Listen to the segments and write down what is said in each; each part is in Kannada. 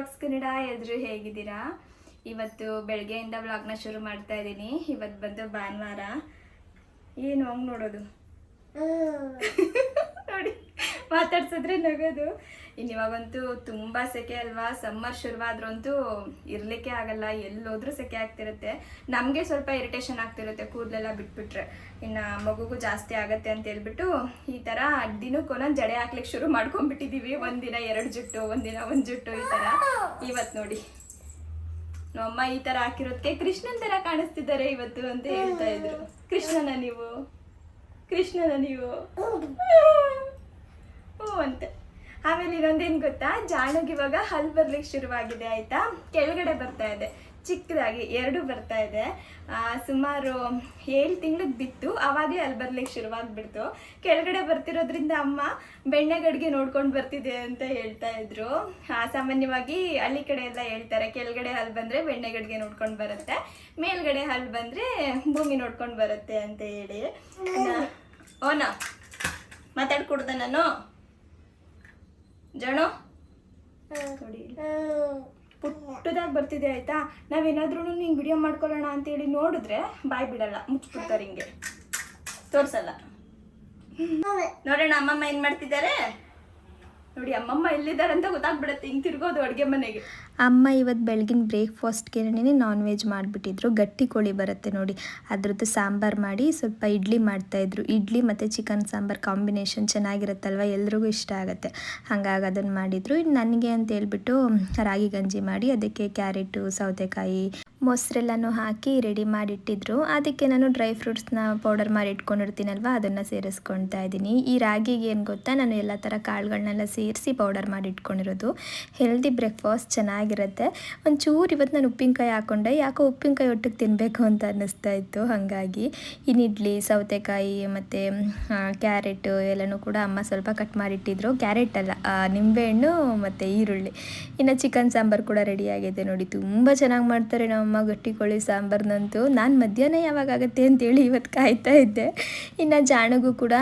ವ್ಲಾಗ್ಸ್ ಕನ್ನಡ. ಎಲ್ಲರೂ ಹೇಗಿದ್ದೀರಾ? ಇವತ್ತು ಬೆಳಗ್ಗೆಯಿಂದ ವ್ಲಾಗ್ನ ಶುರು ಮಾಡ್ತಾ ಇದ್ದೀನಿ. ಇವತ್ತು ಬಂದು ಭಾನುವಾರ. ಏನು ಹಂಗೆ ನೋಡೋದು ನೋಡಿ, ಮಾತಾಡ್ಸಿದ್ರೆ ನಗೋದು. ಇವಾಗಂತೂ ತುಂಬ ಸೆಕೆ ಅಲ್ವಾ. ಸಮ್ಮರ್ ಶುರುವಾದ್ರಂತೂ ಇರಲಿಕ್ಕೆ ಆಗಲ್ಲ, ಎಲ್ಲೋದ್ರೂ ಸೆಕೆ ಆಗ್ತಿರುತ್ತೆ. ನಮಗೆ ಸ್ವಲ್ಪ ಇರಿಟೇಷನ್ ಆಗ್ತಿರುತ್ತೆ ಕೂದಲೆಲ್ಲ ಬಿಟ್ಬಿಟ್ರೆ. ಇನ್ನು ಮಗುಗೂ ಜಾಸ್ತಿ ಆಗುತ್ತೆ ಅಂತ ಹೇಳ್ಬಿಟ್ಟು ಈ ಥರ ದಿನಕ್ಕೊಂದೊಂದು ಜಡೆ ಹಾಕ್ಲಿಕ್ಕೆ ಶುರು ಮಾಡ್ಕೊಂಡ್ಬಿಟ್ಟಿದ್ದೀವಿ. ಒಂದಿನ 2 ಜುಟ್ಟು, ಒಂದಿನ 1 ಜುಟ್ಟು, ಈ ಥರ. ಇವತ್ತು ನೋಡಿ ನಮ್ಮಮ್ಮ ಈ ಥರ ಹಾಕಿರೋದಕ್ಕೆ ಕೃಷ್ಣನ್ ಥರ ಕಾಣಿಸ್ತಿದ್ದಾರೆ ಇವತ್ತು ಅಂತ ಹೇಳ್ತಾ ಇದ್ರು. ಕೃಷ್ಣನ ನೀವು ಹ್ಞೂ ಅಂತ. ಆಮೇಲೆ ಇನ್ನೊಂದೇನು ಗೊತ್ತಾ, ಜಾಣಗೆ ಇವಾಗ ಹಲ್ಲು ಬರ್ಲಿಕ್ಕೆ ಶುರುವಾಗಿದೆ ಆಯಿತಾ. ಕೆಳಗಡೆ ಬರ್ತಾ ಇದೆ ಚಿಕ್ಕದಾಗಿ, 2 ಬರ್ತಾ ಇದೆ. ಸುಮಾರು 7 ತಿಂಗಳಿಗೆ ಬಿತ್ತು, ಆವಾಗಲೇ ಹಲ್ಲು ಬರ್ಲಿಕ್ಕೆ ಶುರುವಾಗ್ಬಿಡ್ತು. ಕೆಳಗಡೆ ಬರ್ತಿರೋದ್ರಿಂದ ಅಮ್ಮ ಬೆಣ್ಣೆಗಡಿಗೆ ನೋಡ್ಕೊಂಡು ಬರ್ತಿದೆ ಅಂತ ಹೇಳ್ತಾ ಇದ್ರು. ಸಾಮಾನ್ಯವಾಗಿ ಹಳ್ಳಿ ಕಡೆ ಎಲ್ಲ ಹೇಳ್ತಾರೆ, ಕೆಳಗಡೆ ಹಲ್ಲು ಬಂದರೆ ಬೆಣ್ಣೆಗಡಿಗೆ ನೋಡ್ಕೊಂಡು ಬರುತ್ತೆ, ಮೇಲ್ಗಡೆ ಹಲ್ಲು ಬಂದರೆ ಭೂಮಿ ನೋಡ್ಕೊಂಡು ಬರುತ್ತೆ ಅಂತ ಹೇಳಿ. ಓನಾ ಮಾತಾಡ್ಕೊಡ್ದೆ ನಾನು ಜಣು ನೋಡಿ, ಪುಟ್ಟದಾಗಿ ಬರ್ತಿದೆ ಆಯ್ತಾ. ನಾವೇನಾದ್ರೂ ಹಿಂಗೆ ವಿಡಿಯೋ ಮಾಡ್ಕೊಳ್ಳೋಣ ಅಂತೇಳಿ ನೋಡಿದ್ರೆ ಬಾಯ್ ಬಿಡಲ್ಲ, ಮುಚ್ಚಿಬಿಡ್ತಾರೆ, ಹಿಂಗೆ ತೋರ್ಸಲ್ಲ. ನೋಡೋಣ ಅಮ್ಮಮ್ಮ ಏನು ಮಾಡ್ತಿದ್ದಾರೆ ನೋಡಿ. ಅಮ್ಮಮ್ಮ ಎಲ್ಲಿದ್ದಾರೆ ಅಂತ ಗೊತ್ತಾಗ್ಬಿಡುತ್ತೆ ಹಿಂಗೆ ತಿರ್ಗೋದು ಅಡುಗೆ ಮನೆಗೆ. ಅಮ್ಮ ಇವತ್ತು ಬೆಳಗಿನ ಬ್ರೇಕ್ಫಾಸ್ಟ್ಗೆ ನಾನ್ ವೆಜ್ ಮಾಡಿಬಿಟ್ಟಿದ್ರು. ಗಟ್ಟಿ ಕೋಳಿ ಬರುತ್ತೆ ನೋಡಿ, ಅದ್ರದ್ದು ಸಾಂಬಾರು ಮಾಡಿ ಸ್ವಲ್ಪ ಇಡ್ಲಿ ಮಾಡ್ತಾಯಿದ್ರು. ಇಡ್ಲಿ ಮತ್ತು ಚಿಕನ್ ಸಾಂಬಾರು ಕಾಂಬಿನೇಷನ್ ಚೆನ್ನಾಗಿರುತ್ತಲ್ವ, ಎಲ್ರಿಗೂ ಇಷ್ಟ ಆಗುತ್ತೆ. ಹಾಗಾಗಿ ಅದನ್ನು ಮಾಡಿದರು. ಇನ್ನು ನನಗೆ ಅಂತ ಹೇಳ್ಬಿಟ್ಟು ರಾಗಿ ಗಂಜಿ ಮಾಡಿ ಅದಕ್ಕೆ ಕ್ಯಾರೆಟು, ಸೌತೆಕಾಯಿ, ಮೊಸರೆಲ್ಲನೂ ಹಾಕಿ ರೆಡಿ ಮಾಡಿಟ್ಟಿದ್ರು. ಅದಕ್ಕೆ ನಾನು ಡ್ರೈ ಫ್ರೂಟ್ಸ್ನ ಪೌಡರ್ ಮಾಡಿ ಇಟ್ಕೊಂಡಿರ್ತೀನಲ್ವ, ಅದನ್ನು ಸೇರಿಸ್ಕೊಳ್ತಾ ಇದ್ದೀನಿ. ಈ ರಾಗಿಗೆ ಏನು ಗೊತ್ತಾ, ನಾನು ಎಲ್ಲ ಥರ ಕಾಳುಗಳನ್ನೆಲ್ಲ ಸೇರಿಸಿ ಪೌಡರ್ ಮಾಡಿ ಇಟ್ಕೊಂಡಿರೋದು. ಹೆಲ್ದಿ ಬ್ರೇಕ್ಫಾಸ್ಟ್ ಚೆನ್ನಾಗಿರುತ್ತೆ. ಒಂಚೂರು ಇವತ್ತು ನಾನು ಉಪ್ಪಿನಕಾಯಿ ಹಾಕ್ಕೊಂಡೆ, ಯಾಕೋ ಉಪ್ಪಿನಕಾಯಿ ಒಟ್ಟಿಗೆ ತಿನ್ನಬೇಕು ಅಂತ ಅನ್ನಿಸ್ತಾ ಇತ್ತು. ಹಾಗಾಗಿ ಇನ್ನು ಇಡ್ಲಿ, ಸೌತೆಕಾಯಿ ಮತ್ತು ಕ್ಯಾರೆಟು ಎಲ್ಲನೂ ಕೂಡ ಅಮ್ಮ ಸ್ವಲ್ಪ ಕಟ್ ಮಾಡಿಟ್ಟಿದ್ರು. ಕ್ಯಾರೆಟ್ ಅಲ್ಲ, ನಿಂಬೆಹಣ್ಣು ಮತ್ತು ಈರುಳ್ಳಿ. ಇನ್ನು ಚಿಕನ್ ಸಾಂಬಾರು ಕೂಡ ರೆಡಿಯಾಗಿದೆ ನೋಡಿ. ತುಂಬ ಚೆನ್ನಾಗಿ ಮಾಡ್ತಾರೆ ನಮ್ಮಮ್ಮ ಗಟ್ಟಿ ಕೋಳಿ ಸಾಂಬಾರ್ನಂತೂ. ನಾನು ಮಧ್ಯಾಹ್ನ ಯಾವಾಗ ಆಗುತ್ತೆ ಅಂತೇಳಿ ಇವತ್ತು ಕಾಯ್ತಾ ಇದ್ದೆ. ಇನ್ನು ಜಾಣಗೂ ಕೂಡ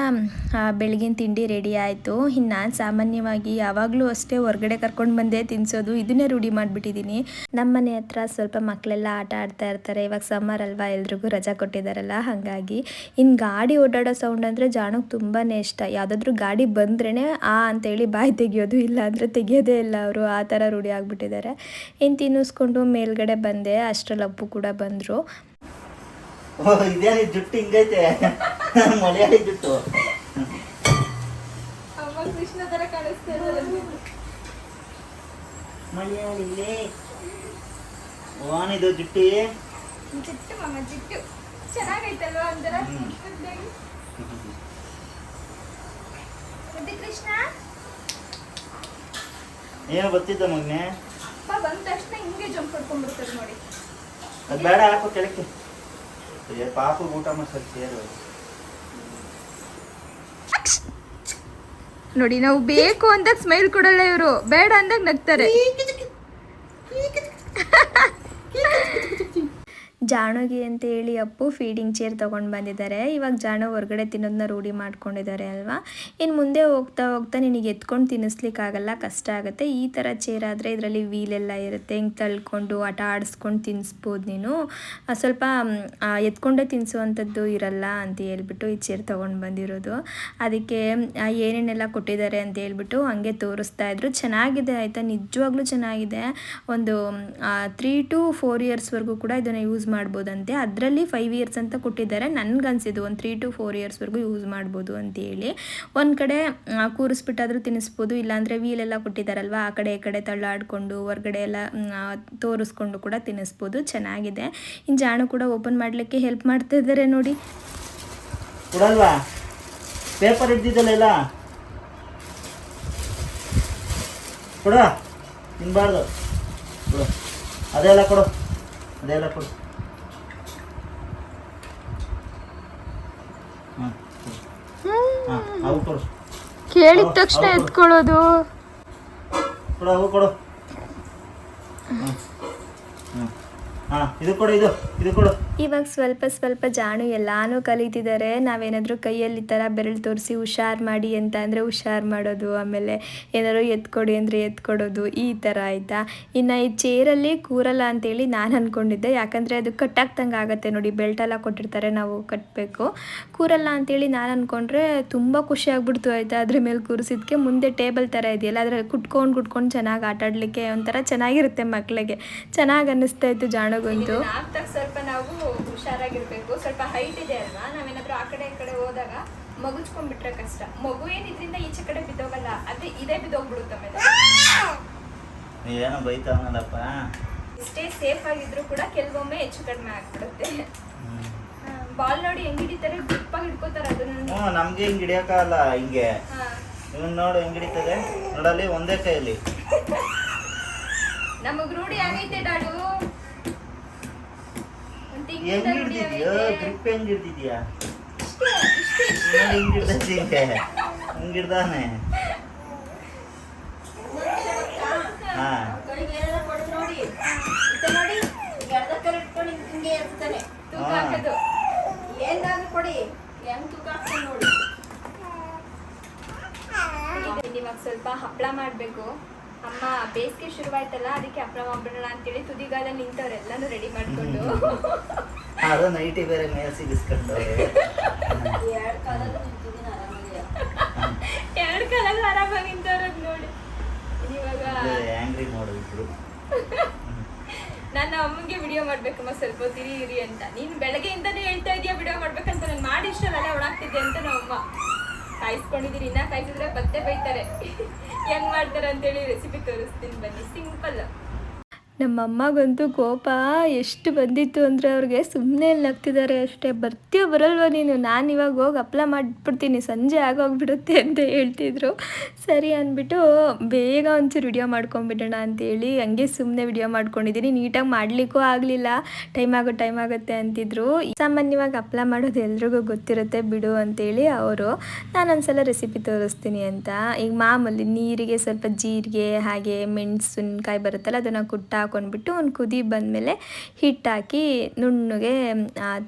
ಬೆಳಗಿನ ತಿಂಡಿ ರೆಡಿ ಆಯಿತು. ಇನ್ನು ನಾನು ಸಾಮಾನ್ಯವಾಗಿ ಯಾವಾಗಲೂ ಅಷ್ಟೇ ಹೊರಗಡೆ ಕರ್ಕೊಂಡು ಬಂದೇ ತಿನ್ನಿಸೋದು, ಇದನ್ನೇ ರೂಢಿ ಮಾಡಿಬಿಟ್ಟಿದ್ದೀನಿ. ನಮ್ಮ ಮನೆ ಹತ್ರ ಸ್ವಲ್ಪ ಮಕ್ಕಳೆಲ್ಲ ಆಟ ಆಡ್ತಾ ಇರ್ತಾರೆ. ಇವಾಗ ಸಮ್ಮರ್ ಅಲ್ವಾ, ಎಲ್ರಿಗೂ ರಜಾ ಕೊಟ್ಟಿದ್ದಾರಲ್ಲ, ಹಾಗಾಗಿ. ಇನ್ನು ಗಾಡಿ ಓಡಾಡೋ ಸೌಂಡ್ ಅಂದರೆ ಜಾಣಕ್ಕೆ ತುಂಬಾ ಇಷ್ಟ. ಯಾವುದಾದ್ರೂ ಗಾಡಿ ಬಂದ್ರೇ ಅಂತೇಳಿ ಬಾಯಿ ತೆಗಿಯೋದು, ಇಲ್ಲ ಅಂದರೆ ತೆಗಿಯೋದೇ ಇಲ್ಲ ಅವರು. ಆ ಥರ ರೂಢಿ ಆಗಿಬಿಟ್ಟಿದ್ದಾರೆ. ಇನ್ನು ತಿನ್ನಿಸ್ಕೊಂಡು ಮೇಲ್ಗಡೆ ಬಂದೆ. ಅಷ್ಟರಲ್ಲಿ ಅಪ್ಪು ಕೂಡ ಬಂದರು. ಇದೇನು ಜುಟ್ಟು ಹಿಂಗೈತೆ, ಮಲಯಾಳಿ ಜುಟ್ಟು. ಕೃಷ್ಣ ಥರ ಕಾಣಿಸ್ತಾ ಇದ್ದಾರೆ ಮಲಯಾಳಿಲೇ ಓನಿದು ಜುಟ್ಟಿ. ಜಿಟ್ಟು ಮಮ್ಮ, ಜಿಟ್ಟು ಚೆನ್ನಾಗೈತಲ್ವಾ ಒಂಥರ. ಮತ್ತೆ ಕೃಷ್ಣ ಏನು ಬರ್ತಿದ್ದ ಮಗನೆ, ಬಂದ ತಕ್ಷಣ ಹಿಂಗೆ ಜಂಪ್ ಹೊಡ್ಕೊಂಡ್ಬಿಡ್ತಾರೆ ನೋಡಿ. ಅದು ಬೇಡ, ಹಾಕು ಕೆಳಕ್ಕೆ. ಪಾಪು ಊಟ ಮಾಡಿ ಸೇರು ನೋಡಿ. ನಾವು ಬೇಕು ಅಂದಾಗ ಸ್ಮೈಲ್ ಕೊಡಲ್ಲ ಇವರು, ಬೇಡ ಅಂದಾಗ ನಗ್ತಾರೆ. ಜಾಣುಗೆ ಅಂತ ಹೇಳಿ ಅಪ್ಪು ಫೀಡಿಂಗ್ ಚೇರ್ ತೊಗೊಂಡು ಬಂದಿದ್ದಾರೆ. ಇವಾಗ ಜಾಣು ಹೊರಗಡೆ ತಿನ್ನೋದನ್ನ ರೂಢಿ ಮಾಡ್ಕೊಂಡಿದ್ದಾರೆ ಅಲ್ವಾ. ಇನ್ನು ಮುಂದೆ ಹೋಗ್ತಾ ಹೋಗ್ತಾ ನಿನಗೆ ಎತ್ಕೊಂಡು ತಿನ್ನಿಸ್ಲಿಕ್ಕಾಗಲ್ಲ, ಕಷ್ಟ ಆಗುತ್ತೆ. ಈ ಥರ ಚೇರ್ ಆದರೆ ಇದರಲ್ಲಿ ವೀಲೆಲ್ಲ ಇರುತ್ತೆ, ಹಿಂಗೆ ತಳ್ಕೊಂಡು ಆಟ ಆಡಿಸ್ಕೊಂಡು ತಿನ್ನಿಸ್ಬೋದು ನೀನು. ಸ್ವಲ್ಪ ಎತ್ಕೊಂಡೇ ತಿನ್ನಿಸುವಂಥದ್ದು ಇರಲ್ಲ ಅಂತ ಹೇಳ್ಬಿಟ್ಟು ಈ ಚೇರ್ ತೊಗೊಂಡು ಬಂದಿರೋದು. ಅದಕ್ಕೆ ಏನೇನೆಲ್ಲ ಕೊಟ್ಟಿದ್ದಾರೆ ಅಂತ ಹೇಳ್ಬಿಟ್ಟು ಹಂಗೆ ತೋರಿಸ್ತಾ ಇದ್ರು. ಚೆನ್ನಾಗಿದೆ ಆಯಿತಾ, ನಿಜವಾಗ್ಲೂ ಚೆನ್ನಾಗಿದೆ. ಒಂದು 3 to 4 ಇಯರ್ಸ್ವರೆಗೂ ಕೂಡ ಇದನ್ನು ಯೂಸ್ ಮಾಡ್ಬೋದಂತೆ. ಅದರಲ್ಲಿ 5 ಇಯರ್ಸ್ ಅಂತ ಕೊಟ್ಟಿದ್ದಾರೆ. ನನಗನ್ಸಿದ್ದು ಒಂದು 3 to 4 ಇಯರ್ಸ್ವರೆಗೂ ಯೂಸ್ ಮಾಡ್ಬೋದು ಅಂತೇಳಿ. ಒಂದು ಕಡೆ ಕೂರಿಸ್ಬಿಟ್ಟಾದರೂ ತಿನ್ನಿಸ್ಬೋದು, ಇಲ್ಲಾಂದರೆ ವೀಲೆಲ್ಲ ಕೊಟ್ಟಿದ್ದಾರಲ್ವ, ಆ ಕಡೆ ಈ ಕಡೆ ತಳ್ಳಾಡಿಕೊಂಡು ಹೊರಗಡೆ ಎಲ್ಲ ತೋರಿಸ್ಕೊಂಡು ಕೂಡ ತಿನ್ನಿಸ್ಬೋದು. ಚೆನ್ನಾಗಿದೆ. ಇನ್ನು ಜಾಣು ಕೂಡ ಓಪನ್ ಮಾಡಲಿಕ್ಕೆ ಹೆಲ್ಪ್ ಮಾಡ್ತಾ ಇದ್ದಾರೆ ನೋಡಿ. ಕೊಡಲ್ವಾ ಪೇಪರ್ ಹಿಡ್ದಿದ್ದಲ್ಲ, ಕೊಡ, ತಿನ್ಬಾರ್ದು. ಕೊಡು, ಅದೆಲ್ಲ ಕೊಡು, ಅದೆಲ್ಲ ಕೊಡು. ಅವು ಕೊಡು, ಕೇಳಿದ ತಕ್ಷಣ ಎತ್ಕೊಳ್ಳೋದು. ಕೊಡು, ಅವು ಕೊಡು. ಹಾಂ ಇದು ಕೊಡು, ಇದು ಕೊಡು. ಇವಾಗ ಸ್ವಲ್ಪ ಸ್ವಲ್ಪ ಜಾಣು ಎಲ್ಲಾನು ಕಲಿತಿದ್ದಾರೆ. ನಾವೇನಾದರೂ ಕೈಯಲ್ಲಿ ಈ ಥರ ಬೆರಳು ತೋರಿಸಿ ಹುಷಾರು ಮಾಡಿ ಅಂತ ಅಂದರೆ ಹುಷಾರು ಮಾಡೋದು, ಆಮೇಲೆ ಏನಾದ್ರು ಎತ್ಕೊಡಿ ಅಂದರೆ ಎತ್ಕೊಡೋದು, ಈ ಥರ ಆಯಿತಾ. ಇನ್ನು ಈ ಚೇರಲ್ಲಿ ಕೂರಲ್ಲ ಅಂತೇಳಿ ನಾನು ಅಂದ್ಕೊಂಡಿದ್ದೆ, ಯಾಕಂದರೆ ಅದು ಕಟ್ಟಾಗ್ದಂಗೆ ಆಗುತ್ತೆ ನೋಡಿ, ಬೆಲ್ಟೆಲ್ಲ ಕೊಟ್ಟಿರ್ತಾರೆ, ನಾವು ಕಟ್ಟಬೇಕು. ಕೂರಲ್ಲ ಅಂತೇಳಿ ನಾನು ಅಂದ್ಕೊಂಡ್ರೆ ತುಂಬ ಖುಷಿ ಆಗ್ಬಿಡ್ತು ಆಯಿತಾ. ಅದ್ರ ಮೇಲೆ ಕೂರಿಸಿದ್ಕೆ ಮುಂದೆ ಟೇಬಲ್ ಥರ ಇದೆಯಲ್ಲ, ಅದರಲ್ಲಿ ಕುಟ್ಕೊಂಡು ಚೆನ್ನಾಗಿ ಆಟಾಡಲಿಕ್ಕೆ ಒಂಥರ ಚೆನ್ನಾಗಿರುತ್ತೆ ಮಕ್ಕಳಿಗೆ. ಚೆನ್ನಾಗಿ ಅನ್ನಿಸ್ತಾ ಇತ್ತು ಜಾಣಗಂತೂ. ನಾಲ್ಕು ಸ್ವಲ್ಪ ನಾವು ಹುಷಾರಾಗಿರ್ಬೇಕು. ಸ್ವಲ್ಪ ಹೈಟ್ ಇದೆ ಅಲ್ವಾ, ನಾವೇನಾದ್ರೂ ಆ ಕಡೆ ಈ ಕಡೆ ಹೋದಾಗ ಮಗುಚ್ಕೊಂಡ್ಬಿಟ್ರೆ ಕಷ್ಟ. ಮಗು ಏನ್ ಇದರಿಂದ ಈಚೆ ಕಡೆ ಬಿದ್ದೋಗಲ್ಲ, ಅದೇ ಇದೇ ಬಿದ್ದೋಗ್ಬಿಡುತ್ತೆ. ಆಮೇಲೆ ಏನೋ ಬೈತಾವನಲ್ಲಪ್ಪ. ಎಷ್ಟೇ ಸೇಫ್ ಆಗಿದ್ರು ಕೂಡ ಕೆಲವೊಮ್ಮೆ ಹೆಚ್ಚು ಕಡಿಮೆ ಆಗ್ಬಿಡುತ್ತೆ. ಬಾಲ್ ನೋಡಿ ಹೆಂಗ್ ಹಿಡಿತಾರೆ, ಗ್ರಿಪ್ಪಾಗಿ ಹಿಡ್ಕೋತಾರೆ ಅದನ್ನ. ನಮ್ಗೆ ಹಿಂಗ್ ಹಿಡಿಯಕ್ಕಾಗಲ್ಲ. ಹಿಂಗೆ ಇವನ್ ನೋಡು ಹೆಂಗ್ ಹಿಡಿತದೆ ನೋಡಲ್ಲಿ, ಒಂದೇ ಕೈಯಲ್ಲಿ. ನಮಗ್ ರೂಢಿ ಆಗೈತೆ ಡಾಡು. ಹೆಂಗ್ ಹಿಡ್ದಿದ್ಯೋ, ಗ್ರಿಪ್ ಹೆಂಗ್ ಹಿಡ್ದಿದ್ಯಾ ನೋಡಿ, ಹಿಂಗ್ ಹಿಡ್ದೈತಿ. ಹಿಂಗ್ ಹಿಡ್ದಾನೆ. ಹಾ ತೂಕ ಹಾಕೋದು ಏನಾದ್ರು ಕೊಡಿ, ಹೆಂಗ್ ತೂಕ ಹಾಕ್ತಾನೆ ನೋಡಿ. ಇವಾಗ ಸ್ವಲ್ಪ ಹಪ್ಪಳ ಮಾಡ್ಬೇಕು. ಅಮ್ಮ ಬೇಸಿಗೆ ಶುರುವಾಯ್ತಲ್ಲ, ಅದಕ್ಕೆ ಹಪ್ಪಳ ಮಾಡ್ಬಿಡೋಣ ಅಂತೇಳಿ ತುದಿಗಾಲಲ್ಲಿ ನಿಂತವ್ರೆಲ್ಲಾನು ರೆಡಿ ಮಾಡ್ಕೊಂಡು. ಅದು ನೈಟಿ ಬೇರೆ ಮೇಲೆ ಸಿಗಿಸ್ಕೊಂಡು ಎರಡು ಕಾಲಲ್ಲೂ ನಿಂತಿದ್ದೀನಿ ಆರಾಮಾಗಿ. ಎರಡು ಕಾಲಲ್ಲಿ ಆರಾಮಾಗಿ ನಿಂತವ್ರದ್ ನೋಡಿ. ಇವಾಗ ಆಂಗ್ರಿ ನೋಡಿದ್ರು. ನಾನು ಅಮ್ಮಂಗೆ ವಿಡಿಯೋ ಮಾಡ್ಬೇಕಮ್ಮ, ಸ್ವಲ್ಪ ಹೊತ್ತು ಇರಿ ಅಂತ. ನೀನು ಬೆಳಗ್ಗೆಯಿಂದಾನೇ ಹೇಳ್ತಾ ಇದೀಯ ವಿಡಿಯೋ ಮಾಡ್ಬೇಕಂತ. ನಾನು ಮಾಡಿ ಇಷ್ಟಲ್ಲ ಒಣಾಗ್ತಿದ್ದೆ ಅಂತ ನಮ್ಮಮ್ಮ ಕಾಯಿಸ್ಕೊಂಡಿದ್ದೀನಿ. ಇನ್ನ ಕಾಯಿಸಿದ್ರೆ ಮತ್ತೆ ಬೈತಾರೆ. ಹೆಂಗ್ ಮಾಡ್ತಾರೆ ಅಂತೇಳಿ ರೆಸಿಪಿ ತೋರಿಸ್ತೀನಿ ಬನ್ನಿ. ಸಿಂಪಲ್. ನಮ್ಮಮ್ಮಗಂತೂ ಕೋಪ ಎಷ್ಟು ಬಂದಿತ್ತು ಅಂದರೆ ಅವ್ರಿಗೆ ಸುಮ್ಮನೆ ನಗ್ತಿದ್ದಾರೆ ಅಷ್ಟೇ. ಬರ್ತೀಯೋ ಬರಲ್ವ ನೀನು, ನಾನು ಇವಾಗ ಹೋಗಿ ಹಪ್ಳ ಮಾಡಿಬಿಡ್ತೀನಿ, ಸಂಜೆ ಆಗೋಗ್ಬಿಡುತ್ತೆ ಅಂತ ಹೇಳ್ತಿದ್ರು. ಸರಿ ಅಂದ್ಬಿಟ್ಟು ಬೇಗ ಒಂಚೂರು ವಿಡಿಯೋ ಮಾಡ್ಕೊಂಬಿಡೋಣ ಅಂತೇಳಿ ಹಂಗೆ ಸುಮ್ಮನೆ ವಿಡಿಯೋ ಮಾಡ್ಕೊಂಡಿದ್ದೀನಿ. ನೀಟಾಗಿ ಮಾಡಲಿಕ್ಕೂ ಆಗಲಿಲ್ಲ, ಟೈಮ್ ಆಗುತ್ತೆ ಅಂತಿದ್ರು. ಸಾಮಾನ್ಯವಾಗಿ ಹಪ್ಳ ಮಾಡೋದು ಎಲ್ರಿಗೂ ಗೊತ್ತಿರುತ್ತೆ ಬಿಡು ಅಂತೇಳಿ ಅವರು. ನಾನೊಂದ್ಸಲ ರೆಸಿಪಿ ತೋರಿಸ್ತೀನಿ ಅಂತ. ಈಗ ಮಾಮೂಲಿ ನೀರಿಗೆ ಸ್ವಲ್ಪ ಜೀರಿಗೆ ಹಾಗೆ ಮೆಣಸಿನ್ಕಾಯಿ ಬರುತ್ತಲ್ಲ, ಅದನ್ನು ಹಾಕೊಂಡ್ಬಿಟ್ಟು ಒಂದು ಕುದಿ ಬಂದಮೇಲೆ ಹಿಟ್ಟು ಹಾಕಿ ನುಣ್ಣಗೆ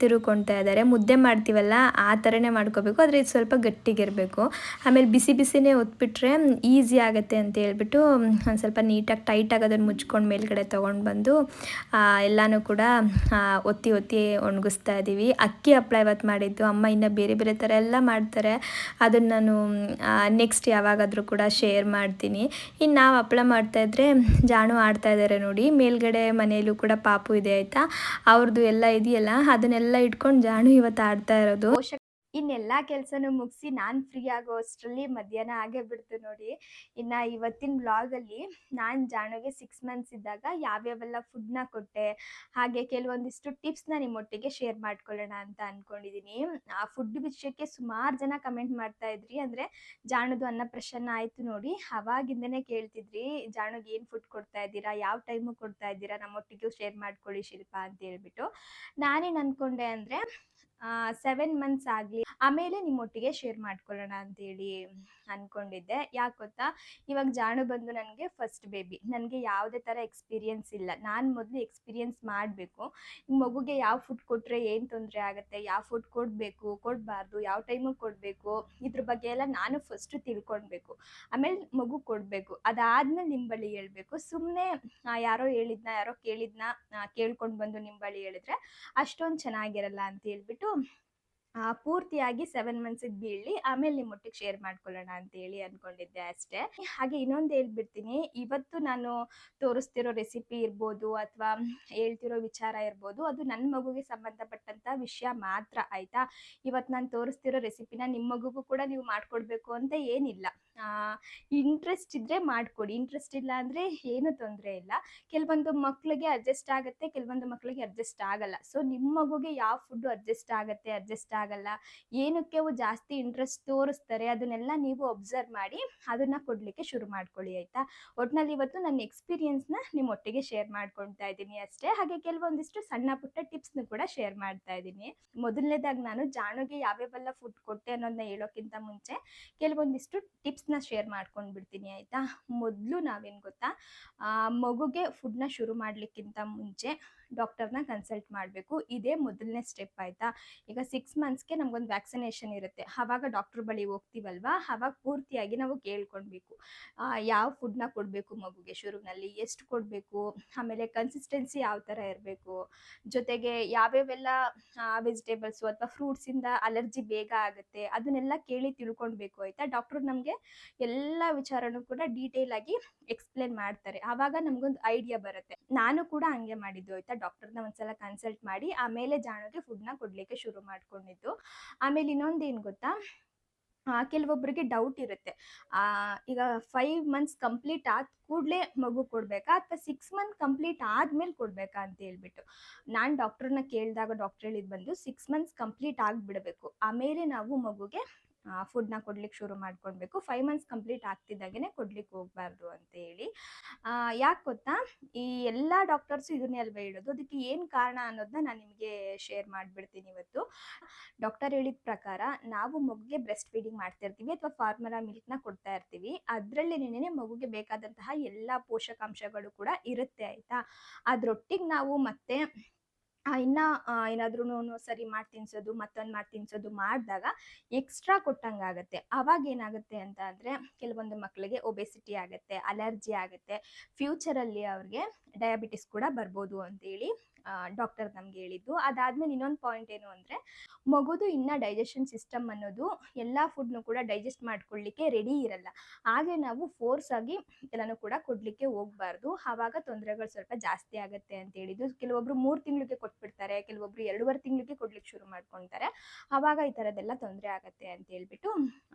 ತಿರುಕೊಳ್ತಾ ಇದ್ದಾರೆ. ಮುದ್ದೆ ಮಾಡ್ತೀವಲ್ಲ ಆ ಥರನೇ ಮಾಡ್ಕೋಬೇಕು, ಆದರೆ ಇದು ಸ್ವಲ್ಪ ಗಟ್ಟಿಗಿರಬೇಕು. ಆಮೇಲೆ ಬಿಸಿನೇ ಒತ್ಬಿಟ್ರೆ ಈಸಿ ಆಗುತ್ತೆ ಅಂತ ಹೇಳ್ಬಿಟ್ಟು ಒಂದು ಸ್ವಲ್ಪ ನೀಟಾಗಿ ಟೈಟಾಗಿ ಅದನ್ನು ಮುಚ್ಕೊಂಡು ಮೇಲ್ಗಡೆ ತೊಗೊಂಡು ಬಂದು ಎಲ್ಲನೂ ಕೂಡ ಒತ್ತಿ ಒಣಗಿಸ್ತಾ ಇದ್ದೀವಿ. ಅಕ್ಕಿ ಹಪ್ಪಳ ಇವತ್ತು ಮಾಡಿದ್ದು. ಅಮ್ಮ ಇನ್ನು ಬೇರೆ ಥರ ಎಲ್ಲ ಮಾಡ್ತಾರೆ, ಅದನ್ನು ನಾನು ನೆಕ್ಸ್ಟ್ ಯಾವಾಗಾದರೂ ಕೂಡ ಶೇರ್ ಮಾಡ್ತೀನಿ. ಇನ್ನು ನಾವು ಹಪ್ಪಳ ಮಾಡ್ತಾಯಿದ್ರೆ ಜಾಣು ಆಡ್ತಾ ಇದ್ದಾರೆ ನೋಡಿ. ಮೇಲ್ಗಡೆ ಮನೆಯಲ್ಲೂ ಕೂಡ ಪಾಪು ಇದೆ ಆಯಿತಾ, ಅವ್ರದ್ದು ಎಲ್ಲ ಇದೆಯಲ್ಲ ಅದನ್ನೆಲ್ಲ ಇಟ್ಕೊಂಡು ಜಾಣು ಇವತ್ತು ಆಡ್ತಾ ಇರೋದು. ಇನ್ನೆಲ್ಲ ಕೆಲಸನೂ ಮುಗಿಸಿ ನಾನು ಫ್ರೀ ಆಗೋ ಅಷ್ಟರಲ್ಲಿ ಮಧ್ಯಾಹ್ನ ಆಗೇ ಬಿಡ್ತು ನೋಡಿ. ಇನ್ನು ಇವತ್ತಿನ ವ್ಲಾಗಲ್ಲಿ ನಾನು ಜಾಣುಗೆ 6 ಮಂತ್ಸ್ ಇದ್ದಾಗ ಯಾವ್ಯಾವೆಲ್ಲ ಫುಡ್ನ ಕೊಟ್ಟೆ, ಹಾಗೆ ಕೆಲವೊಂದಿಷ್ಟು ಟಿಪ್ಸ್ನ ನಿಮ್ಮೊಟ್ಟಿಗೆ ಶೇರ್ ಮಾಡ್ಕೊಳ್ಳೋಣ ಅಂತ ಅಂದ್ಕೊಂಡಿದ್ದೀನಿ. ಆ ಫುಡ್ ವಿಷಯಕ್ಕೆ ಸುಮಾರು ಜನ ಕಮೆಂಟ್ ಮಾಡ್ತಾ ಇದ್ರಿ. ಅಂದರೆ ಜಾಣುದು ಅನ್ನಪ್ರಸನ್ನ ಆಯಿತು ನೋಡಿ, ಅವಾಗಿಂದನೇ ಕೇಳ್ತಿದ್ರಿ ಜಾಣುಗೆ ಏನು ಫುಡ್ ಕೊಡ್ತಾ ಇದ್ದೀರಾ, ಯಾವ ಟೈಮಿಗೆ ಕೊಡ್ತಾ ಇದ್ದೀರಾ, ನಮ್ಮೊಟ್ಟಿಗೂ ಶೇರ್ ಮಾಡ್ಕೊಳ್ಳಿ ಶಿಲ್ಪ ಅಂತ ಹೇಳ್ಬಿಟ್ಟು. ನಾನೇನು ಅಂದ್ಕೊಂಡೆ ಅಂದರೆ 7 ಮಂತ್ಸ್ ಆಗಲಿ ಆಮೇಲೆ ನಿಮ್ಮೊಟ್ಟಿಗೆ ಶೇರ್ ಮಾಡ್ಕೊಳ್ಳೋಣ ಅಂತೇಳಿ ಅಂದ್ಕೊಂಡಿದ್ದೆ. ಯಾಕೆ ಗೊತ್ತಾ, ಇವಾಗ ಜಾಣು ಬಂದು ನನಗೆ ಫಸ್ಟ್ ಬೇಬಿ, ನನಗೆ ಯಾವುದೇ ಥರ ಎಕ್ಸ್ಪೀರಿಯೆನ್ಸ್ ಇಲ್ಲ. ನಾನು ಮೊದಲು ಎಕ್ಸ್ಪೀರಿಯೆನ್ಸ್ ಮಾಡಬೇಕು. ಮಗುಗೆ ಯಾವ ಫುಡ್ ಕೊಟ್ಟರೆ ಏನು ತೊಂದರೆ ಆಗುತ್ತೆ, ಯಾವ ಫುಡ್ ಕೊಡಬೇಕು ಕೊಡಬಾರ್ದು, ಯಾವ ಟೈಮಿಗೆ ಕೊಡಬೇಕು, ಇದ್ರ ಬಗ್ಗೆ ಎಲ್ಲ ನಾನು ಫಸ್ಟು ತಿಳ್ಕೊಳ್ಬೇಕು. ಆಮೇಲೆ ಮಗು ಕೊಡಬೇಕು, ಅದಾದಮೇಲೆ ನಿಮ್ಮ ಬಳಿ ಹೇಳ್ಬೇಕು. ಸುಮ್ಮನೆ ಯಾರೋ ಹೇಳಿದ್ನ ಯಾರೋ ಕೇಳ್ಕೊಂಡು ಬಂದು ನಿಮ್ಮ ಬಳಿ ಹೇಳಿದ್ರೆ ಅಷ್ಟೊಂದು ಚೆನ್ನಾಗಿರಲ್ಲ ಅಂತ ಹೇಳ್ಬಿಟ್ಟು ಪೂರ್ತಿಯಾಗಿ 7 ಮಂತ್ಸಿಗೆ ಬೀಳಲಿ, ಆಮೇಲೆ ನಿಮ್ಮೊಟ್ಟಿಗೆ ಶೇರ್ ಮಾಡ್ಕೊಳ್ಳೋಣ ಅಂತೇಳಿ ಅಂದ್ಕೊಂಡಿದ್ದೆ ಅಷ್ಟೇ. ಹಾಗೆ ಇನ್ನೊಂದು ಹೇಳ್ಬಿಡ್ತೀನಿ, ಇವತ್ತು ನಾನು ತೋರಿಸ್ತಿರೋ ರೆಸಿಪಿ ಇರ್ಬೋದು ಅಥವಾ ಹೇಳ್ತಿರೋ ವಿಚಾರ ಇರ್ಬೋದು, ಅದು ನನ್ನ ಮಗುಗೆ ಸಂಬಂಧಪಟ್ಟಂಥ ವಿಷಯ ಮಾತ್ರ ಆಯಿತಾ. ಇವತ್ತು ನಾನು ತೋರಿಸ್ತಿರೋ ರೆಸಿಪಿನ ನಿಮ್ಮ ಮಗುಗೂ ಕೂಡ ನೀವು ಮಾಡಿಕೊಡ್ಬೇಕು ಅಂತ ಏನಿಲ್ಲ. ಇಂಟ್ರೆಸ್ಟ್ ಇದ್ದರೆ ಮಾಡಿಕೊಡಿ, ಇಂಟ್ರೆಸ್ಟ್ ಇಲ್ಲ ಅಂದರೆ ಏನೂ ತೊಂದರೆ ಇಲ್ಲ. ಕೆಲವೊಂದು ಮಕ್ಕಳಿಗೆ ಅಡ್ಜಸ್ಟ್ ಆಗುತ್ತೆ, ಕೆಲವೊಂದು ಮಕ್ಕಳಿಗೆ ಅಡ್ಜಸ್ಟ್ ಆಗಲ್ಲ. ಸೊ ನಿಮ್ಮ ಮಗುಗೆ ಯಾವ ಫುಡ್ಡು ಅಡ್ಜಸ್ಟ್ ಆಗುತ್ತೆ, ಅಡ್ಜಸ್ಟ್ ಆಗಲ್ಲ, ಏನಕ್ಕೆ ಅವು ಜಾಸ್ತಿ ಇಂಟ್ರೆಸ್ಟ್ ತೋರಿಸ್ತಾರೆ, ಅದನ್ನೆಲ್ಲ ನೀವು ಒಬ್ಸರ್ವ್ ಮಾಡಿ ಅದನ್ನು ಕೊಡಲಿಕ್ಕೆ ಶುರು ಮಾಡ್ಕೊಳ್ಳಿ ಆಯಿತಾ. ಒಟ್ಟಿನಲ್ಲಿ ಇವತ್ತು ನನ್ನ ಎಕ್ಸ್ಪೀರಿಯೆನ್ಸ್ನ ನಿಮ್ಮೊಟ್ಟಿಗೆ ಶೇರ್ ಮಾಡ್ಕೊಳ್ತಾ ಇದ್ದೀನಿ ಅಷ್ಟೇ. ಹಾಗೆ ಕೆಲವೊಂದಿಷ್ಟು ಸಣ್ಣ ಪುಟ್ಟ ಟಿಪ್ಸ್ನ ಕೂಡ ಶೇರ್ ಮಾಡ್ತಾ ಇದ್ದೀನಿ. ಮೊದಲನೇದಾಗಿ ನಾನು ಜಾಣುಗೆ ಯಾವ್ಯಾವೆಲ್ಲ ಫುಡ್ ಕೊಟ್ಟೆ ಅನ್ನೋದನ್ನ ಹೇಳೋಕ್ಕಿಂತ ಮುಂಚೆ ಕೆಲವೊಂದಿಷ್ಟು ಟಿಪ್ಸ್ ಟಿಪ್ಸ್ನ ಶೇರ್ ಮಾಡ್ಕೊಂಡು ಬಿಡ್ತೀನಿ ಆಯಿತಾ. ಮೊದಲು ನಾವೇನು ಗೊತ್ತಾ, ಮಗುಗೆ ಫುಡ್ನ ಶುರು ಮಾಡಲಿಕ್ಕಿಂತ ಮುಂಚೆ ಡಾಕ್ಟರ್ನ ಕನ್ಸಲ್ಟ್ ಮಾಡಬೇಕು. ಇದೇ ಮೊದಲನೇ ಸ್ಟೆಪ್ ಆಯಿತಾ. ಈಗ 6 ಮಂತ್ಸ್ಗೆ ನಮಗೊಂದು ವ್ಯಾಕ್ಸಿನೇಷನ್ ಇರುತ್ತೆ, ಆವಾಗ ಡಾಕ್ಟ್ರ್ ಬಳಿ ಹೋಗ್ತೀವಲ್ವಾ, ಆವಾಗ ಪೂರ್ತಿಯಾಗಿ ನಾವು ಕೇಳ್ಕೊಳ್ಬೇಕು ಯಾವ ಫುಡ್ನ ಕೊಡಬೇಕು ಮಗುಗೆ ಶುರುವಿನಲ್ಲಿ, ಎಷ್ಟು ಕೊಡಬೇಕು, ಆಮೇಲೆ ಕನ್ಸಿಸ್ಟೆನ್ಸಿ ಯಾವ ಥರ ಇರಬೇಕು, ಜೊತೆಗೆ ಯಾವ್ಯಾವೆಲ್ಲ ವೆಜಿಟೇಬಲ್ಸು ಅಥವಾ ಫ್ರೂಟ್ಸಿಂದ ಅಲರ್ಜಿ ಬೇಗ ಆಗುತ್ತೆ ಅದನ್ನೆಲ್ಲ ಕೇಳಿ ತಿಳ್ಕೊಳ್ಬೇಕು ಆಯಿತಾ. ಡಾಕ್ಟ್ರು ನಮಗೆ ಎಲ್ಲ ವಿಚಾರನೂ ಕೂಡ ಡೀಟೇಲ್ ಆಗಿ ಎಕ್ಸ್ಪ್ಲೇನ್ ಮಾಡ್ತಾರೆ, ಆವಾಗ ನಮಗೊಂದು ಐಡಿಯಾ ಬರುತ್ತೆ. ನಾನು ಕೂಡ ಹಂಗೆ ಮಾಡಿದ್ದು ಆಯಿತಾ. ಡಾಕ್ಟರ್ನ ಒಂದ್ಸಲ ಕನ್ಸಲ್ಟ್ ಮಾಡಿ ಆಮೇಲೆ ಜಾಣಗೆ ಫುಡ್ನ ಕೊಡಲಿಕ್ಕೆ ಶುರು ಮಾಡ್ಕೊಂಡಿದ್ದು. ಆಮೇಲೆ ಇನ್ನೊಂದೇನು ಗೊತ್ತಾ, ಕೆಲವೊಬ್ಬರಿಗೆ ಡೌಟ್ ಇರುತ್ತೆ, ಈಗ 5 ಮಂತ್ಸ್ ಕಂಪ್ಲೀಟ್ ಆದ ಕೂಡಲೇ ಮಗು ಕೊಡಬೇಕಾ ಅಥವಾ 6 ಮಂತ್ ಕಂಪ್ಲೀಟ್ ಆದಮೇಲೆ ಕೊಡಬೇಕಾ ಅಂತ ಹೇಳ್ಬಿಟ್ಟು. ನಾನು ಡಾಕ್ಟ್ರನ್ನ ಕೇಳಿದಾಗ ಡಾಕ್ಟ್ರ್ ಹೇಳಿದ್ದು ಬಂದು 6 ಮಂತ್ಸ್ ಕಂಪ್ಲೀಟ್ ಆಗಿಬಿಡಬೇಕು, ಆಮೇಲೆ ನಾವು ಮಗುಗೆ ಫುಡ್ನ ಕೊಡ್ಲಿಕ್ಕೆ ಶುರು ಮಾಡ್ಕೊಳ್ಬೇಕು. 5 ಮಂತ್ಸ್ ಕಂಪ್ಲೀಟ್ ಆಗ್ತಿದ್ದಾಗೆ ಕೊಡ್ಲಿಕ್ಕೆ ಹೋಗಬಾರ್ದು ಅಂತ ಹೇಳಿ. ಯಾಕೆ ಗೊತ್ತಾ, ಈ ಎಲ್ಲ ಡಾಕ್ಟರ್ಸು ಇದನ್ನೇ ಅಲ್ವೇ ಹೇಳೋದು. ಅದಕ್ಕೆ ಏನು ಕಾರಣ ಅನ್ನೋದನ್ನ ನಾನು ನಿಮಗೆ ಶೇರ್ ಮಾಡಿಬಿಡ್ತೀನಿ ಇವತ್ತು. ಡಾಕ್ಟರ್ ಹೇಳಿದ ಪ್ರಕಾರ ನಾವು ಮಗುಗೆ ಬ್ರೆಸ್ಟ್ ಫೀಡಿಂಗ್ ಮಾಡ್ತಿರ್ತೀವಿ ಅಥವಾ ಫಾರ್ಮುಲಾ ಮಿಲ್ಕ್ನ ಕೊಡ್ತಾ ಇರ್ತೀವಿ, ಅದರಲ್ಲೇನೇ ಮಗುಗೆ ಬೇಕಾದಂತಹ ಎಲ್ಲ ಪೋಷಕಾಂಶಗಳು ಕೂಡ ಇರುತ್ತೆ ಆಯಿತಾ. ಅದರೊಟ್ಟಿಗೆ ನಾವು ಮತ್ತೆ ಇನ್ನು ಏನಾದ್ರೂ ಸರಿ ಮಾಡಿ ತಿನ್ಸೋದು ಮತ್ತೊಂದು ಮಾಡಿ ತಿನ್ಸೋದು ಮಾಡಿದಾಗ ಎಕ್ಸ್ಟ್ರಾ ಕೊಟ್ಟಂಗಾಗತ್ತೆ. ಆವಾಗ ಏನಾಗುತ್ತೆ ಅಂತ ಅಂದರೆ ಕೆಲವೊಂದು ಮಕ್ಕಳಿಗೆ ಒಬೆಸಿಟಿ ಆಗುತ್ತೆ, ಅಲರ್ಜಿ ಆಗುತ್ತೆ, ಫ್ಯೂಚರಲ್ಲಿ ಅವ್ರಿಗೆ ಡಯಾಬಿಟಿಸ್ ಕೂಡ ಬರ್ಬೋದು ಅಂತೇಳಿ ಡಾಕ್ಟರ್ ನಮ್ಗೆ ಹೇಳಿದ್ದು. ಅದಾದ್ಮೇಲೆ ಇನ್ನೊಂದು ಪಾಯಿಂಟ್ ಏನು ಅಂದರೆ, ಮಗುದು ಇನ್ನು ಡೈಜೆಷನ್ ಸಿಸ್ಟಮ್ ಅನ್ನೋದು ಎಲ್ಲ ಫುಡ್ನು ಕೂಡ ಡೈಜೆಸ್ಟ್ ಮಾಡ್ಕೊಳ್ಳಿಕ್ಕೆ ರೆಡಿ ಇರಲ್ಲ. ಹಾಗೆ ನಾವು ಫೋರ್ಸ್ ಆಗಿ ಎಲ್ಲನೂ ಕೂಡ ಕೊಡಲಿಕ್ಕೆ ಹೋಗಬಾರ್ದು, ಆವಾಗ ತೊಂದರೆಗಳು ಸ್ವಲ್ಪ ಜಾಸ್ತಿ ಆಗುತ್ತೆ ಅಂತ ಹೇಳಿದ್ದು. ಕೆಲವೊಬ್ರು 3 ತಿಂಗಳಿಗೆ ಕೊಟ್ಬಿಡ್ತಾರೆ, ಕೆಲವೊಬ್ರು 2.5 ತಿಂಗಳಿಗೆ ಕೊಡ್ಲಿಕ್ಕೆ ಶುರು ಮಾಡ್ಕೊಳ್ತಾರೆ, ಆವಾಗ ಈ ಥರದ್ದೆಲ್ಲ ತೊಂದರೆ ಆಗುತ್ತೆ ಅಂತ ಹೇಳ್ಬಿಟ್ಟು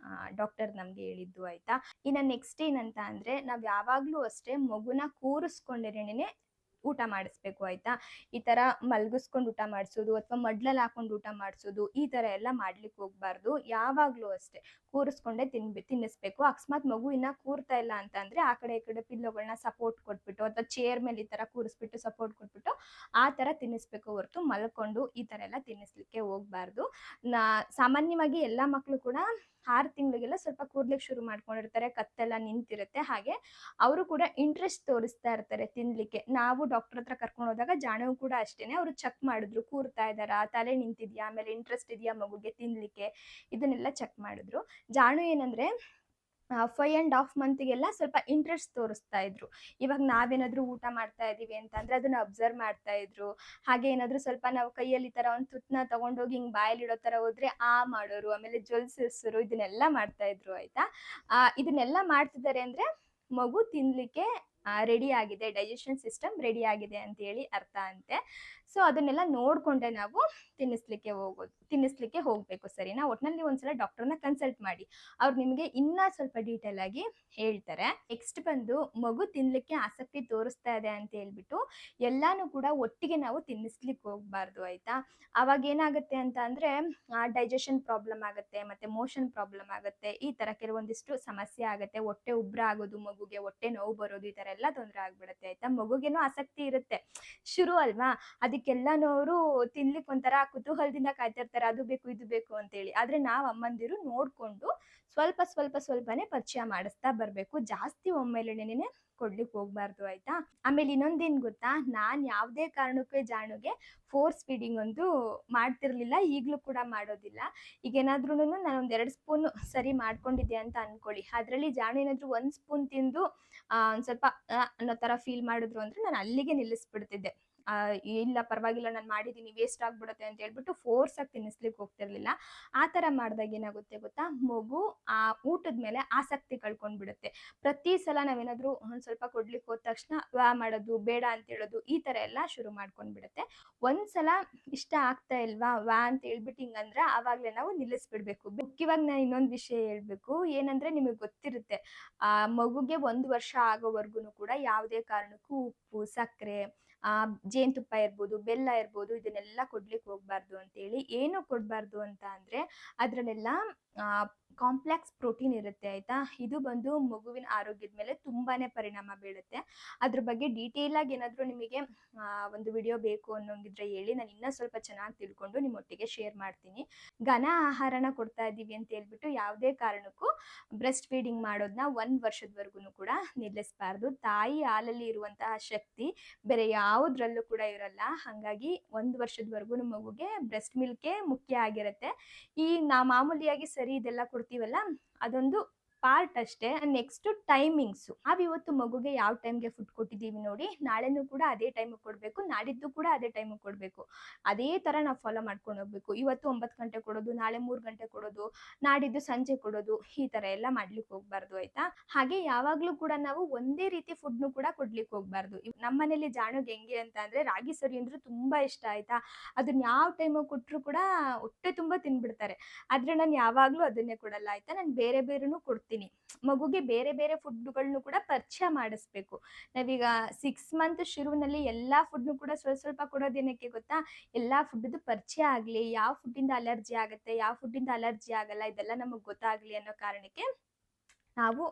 ಡಾಕ್ಟರ್ ನಮ್ಗೆ ಹೇಳಿದ್ದು ಆಯಿತಾ. ಇನ್ನು ನೆಕ್ಸ್ಟ್ ಏನಂತ ಅಂದರೆ, ನಾವು ಯಾವಾಗಲೂ ಅಷ್ಟೇ ಮಗುನ ಕೂರಿಸ್ಕೊಂಡೇನೆ ಊಟ ಮಾಡಿಸ್ಬೇಕು ಆಯಿತಾ. ಈ ಥರ ಮಲಗಿಸ್ಕೊಂಡು ಊಟ ಮಾಡಿಸೋದು ಅಥವಾ ಮಡ್ಲಲ್ಲಿ ಹಾಕೊಂಡು ಊಟ ಮಾಡಿಸೋದು ಈ ಥರ ಎಲ್ಲ ಮಾಡ್ಲಿಕ್ಕೆ ಹೋಗಬಾರ್ದು. ಯಾವಾಗಲೂ ಅಷ್ಟೇ ಕೂರಿಸ್ಕೊಂಡೇ ತಿನ್ನಿಸ್ಬೇಕು. ಅಕಸ್ಮಾತ್ ಮಗು ಇನ್ನೂ ಕೂರ್ತಾ ಇಲ್ಲ ಅಂತಂದರೆ ಆ ಕಡೆ ಈ ಕಡೆ ಪಿಲ್ಲೋಗಳನ್ನ ಸಪೋರ್ಟ್ ಕೊಟ್ಬಿಟ್ಟು ಅಥವಾ ಚೇರ್ ಮೇಲೆ ಈ ಥರ ಕೂರಿಸ್ಬಿಟ್ಟು ಸಪೋರ್ಟ್ ಕೊಟ್ಬಿಟ್ಟು ಆ ಥರ ತಿನ್ನಿಸ್ಬೇಕು ಹೊರತು ಮಲ್ಕೊಂಡು ಈ ಥರ ಎಲ್ಲ ತಿನ್ನಿಸ್ಲಿಕ್ಕೆ ಹೋಗಬಾರ್ದು. ಸಾಮಾನ್ಯವಾಗಿ ಎಲ್ಲ ಮಕ್ಕಳು ಕೂಡ 6 ತಿಂಗಳಿಗೆಲ್ಲ ಸ್ವಲ್ಪ ಕೂರ್ಲಿಕ್ಕೆ ಶುರು ಮಾಡ್ಕೊಂಡಿರ್ತಾರೆ, ಕತ್ತೆಲ್ಲ ನಿಂತಿರುತ್ತೆ, ಹಾಗೆ ಅವರು ಕೂಡ ಇಂಟ್ರೆಸ್ಟ್ ತೋರಿಸ್ತಾ ಇರ್ತಾರೆ ತಿನ್ಲಿಕ್ಕೆ. ನಾವು ಡಾಕ್ಟರ್ ಹತ್ರ ಕರ್ಕೊಂಡು ಹೋದಾಗ ಜಾಣವು ಕೂಡ ಅಷ್ಟೇನೆ, ಅವರು ಚೆಕ್ ಮಾಡಿದ್ರು ಕೂರ್ತಾ ಇದ್ದಾರಾ, ತಲೆ ನಿಂತಿದ್ಯಾ, ಆಮೇಲೆ ಇಂಟ್ರೆಸ್ಟ್ ಇದೆಯಾ ಮಗುಗೆ ತಿನ್ಲಿಕ್ಕೆ, ಇದನ್ನೆಲ್ಲ ಚೆಕ್ ಮಾಡಿದ್ರು. ಜಾಣು ಏನಂದ್ರೆ 5.5 ಮಂತಿಗೆಲ್ಲ ಸ್ವಲ್ಪ ಇಂಟ್ರೆಸ್ಟ್ ತೋರಿಸ್ತಾ ಇದ್ರು. ಇವಾಗ ನಾವೇನಾದ್ರೂ ಊಟ ಮಾಡ್ತಾ ಇದೀವಿ ಅಂತಂದ್ರೆ ಅದನ್ನ ಅಬ್ಸರ್ವ್ ಮಾಡ್ತಾ ಇದ್ರು. ಹಾಗೆ ಏನಾದ್ರೂ ಸ್ವಲ್ಪ ನಾವು ಕೈಯಲ್ಲಿ ಈ ತರ ಒಂದು ತುತ್ತನ್ನ ತಗೊಂಡೋಗಿ ಹಿಂಗ್ ಬಾಯಲ್ಲಿ ಇಡೋ ತರ ಹೋದ್ರೆ ಮಾಡೋರು, ಆಮೇಲೆ ಜೊಲ್ಸಿಸರು, ಇದನ್ನೆಲ್ಲ ಮಾಡ್ತಾ ಇದ್ರು ಆಯ್ತಾ. ಇದನ್ನೆಲ್ಲ ಮಾಡ್ತಿದ್ದಾರೆ ಅಂದ್ರೆ ಮಗು ತಿನ್ಲಿಕ್ಕೆ ರೆಡಿ ಆಗಿದೆ, ಡೈಜೆಷನ್ ಸಿಸ್ಟಮ್ ರೆಡಿ ಆಗಿದೆ ಅಂತ ಹೇಳಿ ಅರ್ಥ ಅಂತೆ. ಸೊ ಅದನ್ನೆಲ್ಲ ನೋಡ್ಕೊಂಡೆ ನಾವು ತಿನ್ನಿಸ್ಲಿಕ್ಕೆ ಹೋಗ್ಬೇಕು, ಸರಿನಾ. ಒಟ್ನಲ್ಲಿ ಒಂದ್ಸಲ ಡಾಕ್ಟರ್ನ ಕನ್ಸಲ್ಟ್ ಮಾಡಿ, ಅವ್ರು ನಿಮಗೆ ಇನ್ನೂ ಸ್ವಲ್ಪ ಡೀಟೇಲ್ ಆಗಿ ಹೇಳ್ತಾರೆ. ನೆಕ್ಸ್ಟ್ ಬಂದು ಮಗು ತಿನ್ಲಿಕ್ಕೆ ಆಸಕ್ತಿ ತೋರಿಸ್ತಾ ಇದೆ ಅಂತ ಹೇಳ್ಬಿಟ್ಟು ಎಲ್ಲಾನು ಕೂಡ ಒಟ್ಟಿಗೆ ನಾವು ತಿನ್ನಿಸ್ಲಿಕ್ಕೆ ಹೋಗ್ಬಾರ್ದು ಆಯ್ತಾ. ಅವಾಗ ಏನಾಗುತ್ತೆ ಅಂತ ಅಂದ್ರೆ ಡೈಜೆಷನ್ ಪ್ರಾಬ್ಲಮ್ ಆಗುತ್ತೆ, ಮತ್ತೆ ಮೋಷನ್ ಪ್ರಾಬ್ಲಮ್ ಆಗುತ್ತೆ, ಈ ತರ ಕೆಲವೊಂದಿಷ್ಟು ಸಮಸ್ಯೆ ಆಗುತ್ತೆ. ಹೊಟ್ಟೆ ಉಬ್ರ ಆಗೋದು, ಮಗುಗೆ ಹೊಟ್ಟೆ ನೋವು ಬರೋದು, ಈ ತರ ಎಲ್ಲ ತೊಂದರೆ ಆಗ್ಬಿಡುತ್ತೆ ಆಯ್ತಾ. ಮಗುಗೇನೋ ಆಸಕ್ತಿ ಇರುತ್ತೆ, ಶುರು ಅಲ್ವಾ, ಅದಕ್ಕೆಲ್ಲನವರು ತಿನ್ಲಿಕ್ಕೆ ಒಂಥರ ಕುತೂಹಲದಿಂದ ಕಾಯ್ತಿರ್ತಾರೆ, ಅದು ಬೇಕು ಇದು ಬೇಕು ಅಂತೇಳಿ. ಆದ್ರೆ ನಾವ್ ಅಮ್ಮಂದಿರು ನೋಡ್ಕೊಂಡು ಸ್ವಲ್ಪನೇ ಪರಿಚಯ ಮಾಡಿಸ್ತಾ ಬರ್ಬೇಕು, ಜಾಸ್ತಿ ಒಮ್ಮೆಲೆನೆ ಕೊಡ್ಲಿಕ್ಕೆ ಹೋಗ್ಬಾರ್ದು ಆಯ್ತಾ. ಆಮೇಲೆ ಇನ್ನೊಂದೇನ್ ಗೊತ್ತಾ, ನಾನ್ ಯಾವ್ದೇ ಕಾರಣಕ್ಕೆ ಜಾಣುಗೆ ಫೋರ್ಸ್ ಫೀಡಿಂಗ್ ಒಂದು ಮಾಡ್ತಿರ್ಲಿಲ್ಲ, ಈಗ್ಲೂ ಕೂಡ ಮಾಡೋದಿಲ್ಲ. ಈಗ ಏನಾದ್ರೂ ನಾನು 1-2 ಸ್ಪೂನ್ ಸರಿ ಮಾಡ್ಕೊಂಡಿದ್ದೆ ಅಂತ ಅನ್ಕೊಳ್ಳಿ, ಅದ್ರಲ್ಲಿ ಜಾಣು ಏನಾದ್ರು 1 ಸ್ಪೂನ್ ತಿಂದು ಒಂದ್ ಸ್ವಲ್ಪ ಅನ್ನೋ ತರ ಫೀಲ್ ಮಾಡಿದ್ರು ಅಂದ್ರೆ ನಾನು ಅಲ್ಲಿಗೆ ನಿಲ್ಲಿಸ್ಬಿಡ್ತಿದ್ದೆ. ಇಲ್ಲ ಪರವಾಗಿಲ್ಲ ನಾನು ಮಾಡಿದ್ದೀನಿ, ವೇಸ್ಟ್ ಆಗ್ಬಿಡುತ್ತೆ ಅಂತ ಹೇಳ್ಬಿಟ್ಟು ಫೋರ್ಸ್ ಆಗಿ ತಿನ್ನಿಸ್ಲಿಕ್ಕೆ ಹೋಗ್ತಿರ್ಲಿಲ್ಲ. ಆ ಥರ ಮಾಡಿದಾಗ ಏನಾಗುತ್ತೆ ಗೊತ್ತಾ, ಮಗು ಆ ಊಟದ ಮೇಲೆ ಆಸಕ್ತಿ ಕಳ್ಕೊಂಡ್ಬಿಡುತ್ತೆ. ಪ್ರತಿ ಸಲ ನಾವೇನಾದ್ರೂ ಒಂದು ಸ್ವಲ್ಪ ಕೊಡ್ಲಿಕ್ಕೆ ಹೋದ ತಕ್ಷಣ ಮಾಡೋದು, ಬೇಡ ಅಂತ ಹೇಳೋದು, ಈ ಥರ ಎಲ್ಲ ಶುರು ಮಾಡ್ಕೊಂಡ್ಬಿಡುತ್ತೆ. ಒಂದ್ಸಲ ಇಷ್ಟ ಆಗ್ತಾ ಇಲ್ವಾ ಅಂತ ಹೇಳ್ಬಿಟ್ಟು ಹಿಂಗಂದ್ರೆ ಆವಾಗಲೇ ನಾವು ನಿಲ್ಲಿಸ್ಬಿಡ್ಬೇಕು. ಮುಖ್ಯವಾಗಿ ನಾನು ಇನ್ನೊಂದು ವಿಷಯ ಹೇಳ್ಬೇಕು, ಏನಂದ್ರೆ ನಿಮಗೆ ಗೊತ್ತಿರುತ್ತೆ, ಮಗುಗೆ 1 ವರ್ಷ ಆಗೋವರೆಗೂ ಕೂಡ ಯಾವುದೇ ಕಾರಣಕ್ಕೂ ಉಪ್ಪು, ಸಕ್ಕರೆ, ಜೇನುತುಪ್ಪ ಇರ್ಬೋದು, ಬೆಲ್ಲ ಇರ್ಬೋದು, ಇದನ್ನೆಲ್ಲ ಕೊಡ್ಲಿಕ್ಕೆ ಹೋಗ್ಬಾರ್ದು ಅಂತೇಳಿ. ಏನು ಕೊಡಬಾರ್ದು ಅಂತ ಅಂದ್ರೆ ಅದ್ರಲ್ಲೆಲ್ಲ ಕಾಂಪ್ಲೆಕ್ಸ್ ಪ್ರೋಟೀನ್ ಇರುತ್ತೆ ಆಯಿತಾ. ಇದು ಬಂದು ಮಗುವಿನ ಆರೋಗ್ಯದ ಮೇಲೆ ತುಂಬಾ ಪರಿಣಾಮ ಬೀಳುತ್ತೆ. ಅದ್ರ ಬಗ್ಗೆ ಡೀಟೇಲಾಗಿ ಏನಾದರೂ ನಿಮಗೆ ಒಂದು ವಿಡಿಯೋ ಬೇಕು ಅನ್ನೋಂಗಿದ್ರೆ ಹೇಳಿ, ನಾನು ಇನ್ನೂ ಸ್ವಲ್ಪ ಚೆನ್ನಾಗಿ ತಿಳ್ಕೊಂಡು ನಿಮ್ಮೊಟ್ಟಿಗೆ ಶೇರ್ ಮಾಡ್ತೀನಿ. ಘನ ಆಹಾರನ ಕೊಡ್ತಾ ಇದ್ದೀವಿ ಅಂತ ಹೇಳ್ಬಿಟ್ಟು ಯಾವುದೇ ಕಾರಣಕ್ಕೂ ಬ್ರೆಸ್ಟ್ ಫೀಡಿಂಗ್ ಮಾಡೋದನ್ನ 1 ವರ್ಷದವರೆಗೂ ಕೂಡ ನಿಲ್ಲಿಸಬಾರ್ದು. ತಾಯಿ ಹಾಲಲ್ಲಿ ಇರುವಂತಹ ಶಕ್ತಿ ಬೇರೆ ಯಾವುದ್ರಲ್ಲೂ ಕೂಡ ಇರಲ್ಲ. ಹಾಗಾಗಿ 1 ವರ್ಷದವರೆಗೂ ಮಗುಗೆ ಬ್ರೆಸ್ಟ್ ಮಿಲ್ಕೇ ಮುಖ್ಯ ಆಗಿರುತ್ತೆ. ಈ ಮಾಮೂಲಿಯಾಗಿ ಸರಿ ಇದೆಲ್ಲ ಕೊಡ್ತೀವಲ್ಲ, ಅದೊಂದು ಪಾರ್ಟ್ ಅಷ್ಟೇ. Next timings. ನಾವಿವತ್ತು ಮಗುಗೆ ಯಾವ ಟೈಮ್ಗೆ ಫುಡ್ ಕೊಟ್ಟಿದ್ದೀವಿ ನೋಡಿ, ನಾಳೆನೂ ಕೂಡ ಅದೇ ಟೈಮಿಗೆ ಕೊಡಬೇಕು, ನಾಡಿದ್ದು ಕೂಡ ಅದೇ ಟೈಮಿಗೆ ಕೊಡಬೇಕು. ಅದೇ ಥರ ನಾವು ಫಾಲೋ ಮಾಡ್ಕೊಂಡು ಹೋಗ್ಬೇಕು. ಇವತ್ತು 9 ಗಂಟೆ ಕೊಡೋದು, ನಾಳೆ 3 ಗಂಟೆ ಕೊಡೋದು, ನಾಡಿದ್ದು ಸಂಜೆ ಕೊಡೋದು, ಈ ಥರ ಎಲ್ಲ ಮಾಡ್ಲಿಕ್ಕೆ ಹೋಗ್ಬಾರ್ದು ಆಯಿತಾ. ಹಾಗೆ ಯಾವಾಗಲೂ ಕೂಡ ನಾವು ಒಂದೇ ರೀತಿ ಫುಡ್ನು ಕೂಡ ಕೊಡ್ಲಿಕ್ಕೆ ಹೋಗ್ಬಾರ್ದು. ನಮ್ಮ ಮನೇಲಿ ಜಾಣಗೆ ಹೆಂಗೆ ಅಂತ ಅಂದರೆ ರಾಗಿ ಸರಿ ಅಂದ್ರೆ ತುಂಬ ಇಷ್ಟ ಆಯಿತಾ. ಅದನ್ನ ಯಾವ ಟೈಮಿಗೆ ಕೊಟ್ಟರು ಕೂಡ ಹೊಟ್ಟೆ ತುಂಬ ತಿನ್ಬಿಡ್ತಾರೆ. ಆದರೆ ನಾನು ಯಾವಾಗಲೂ ಅದನ್ನೇ ಕೊಡಲ್ಲ ಆಯಿತಾ. ನಾನು ಬೇರೆ ಬೇರೆನೂ ಕೊಡ್ತೀನಿ. ಮಗುಗೆ ಬೇರೆ ಬೇರೆ ಫುಡ್ಗಳನ್ನು ಕೂಡ ಪರಿಚಯ ಮಾಡಿಸ್ಬೇಕು. ನಾವೀಗ 6 ಮಂತ್ ಶುರುವಿನಲ್ಲಿ ಎಲ್ಲ ಫುಡ್ನು ಕೂಡ ಸ್ವಲ್ಪ ಕೊಡೋದೇನಕ್ಕೆ ಗೊತ್ತಾ, ಎಲ್ಲ ಫುಡ್ದು ಪರಿಚಯ ಆಗಲಿ, ಯಾವ ಫುಡ್ಡಿಂದ ಅಲರ್ಜಿ ಆಗುತ್ತೆ, ಯಾವ ಫುಡ್ಡಿಂದ ಅಲರ್ಜಿ ಆಗಲ್ಲ, ಇದೆಲ್ಲ ನಮಗೆ ಗೊತ್ತಾಗಲಿ ಅನ್ನೋ ಕಾರಣಕ್ಕೆ ನಾವು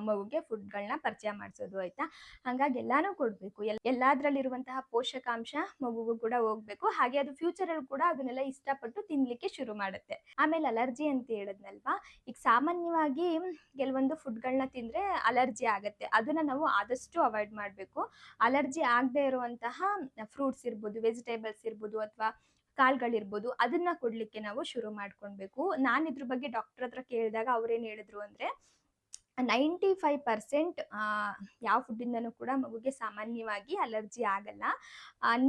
ಮಗುಗೆ ಫುಡ್ಗಳನ್ನ ಪರಿಚಯ ಮಾಡಿಸೋದು ಆಯಿತಾ. ಹಾಗಾಗಿ ಎಲ್ಲನೂ ಕೊಡಬೇಕು. ಎಲ್ಲದರಲ್ಲಿರುವಂತಹ ಪೋಷಕಾಂಶ ಮಗುಗೂ ಕೂಡ ಹೋಗಬೇಕು. ಹಾಗೆ ಅದು ಫ್ಯೂಚರಲ್ಲಿ ಕೂಡ ಅದನ್ನೆಲ್ಲ ಇಷ್ಟಪಟ್ಟು ತಿನ್ನಲಿಕ್ಕೆ ಶುರು ಮಾಡುತ್ತೆ. ಆಮೇಲೆ ಅಲರ್ಜಿ ಅಂತ ಹೇಳಿದ್ನಲ್ವಾ, ಈಗ ಸಾಮಾನ್ಯವಾಗಿ ಕೆಲವೊಂದು ಫುಡ್ಗಳನ್ನ ತಿಂದರೆ ಅಲರ್ಜಿ ಆಗುತ್ತೆ. ಅದನ್ನು ನಾವು ಆದಷ್ಟು ಅವಾಯ್ಡ್ ಮಾಡಬೇಕು. ಅಲರ್ಜಿ ಆಗದೆ ಇರುವಂತಹ ಫ್ರೂಟ್ಸ್ ಇರ್ಬೋದು, ವೆಜಿಟೇಬಲ್ಸ್ ಇರ್ಬೋದು, ಅಥವಾ ಕಾಳುಗಳಿರ್ಬೋದು, ಅದನ್ನು ಕೊಡಲಿಕ್ಕೆ ನಾವು ಶುರು ಮಾಡ್ಕೊಳ್ಬೇಕು. ನಾನು ಇದ್ರ ಬಗ್ಗೆ ಡಾಕ್ಟರ್ ಹತ್ರ ಕೇಳಿದಾಗ ಅವ್ರೇನು ಹೇಳಿದ್ರು ಅಂದರೆ, 95% ಯಾವ ಫುಡ್ಡಿಂದನೂ ಕೂಡ ಮಗುಗೆ ಸಾಮಾನ್ಯವಾಗಿ ಅಲರ್ಜಿ ಆಗಲ್ಲ.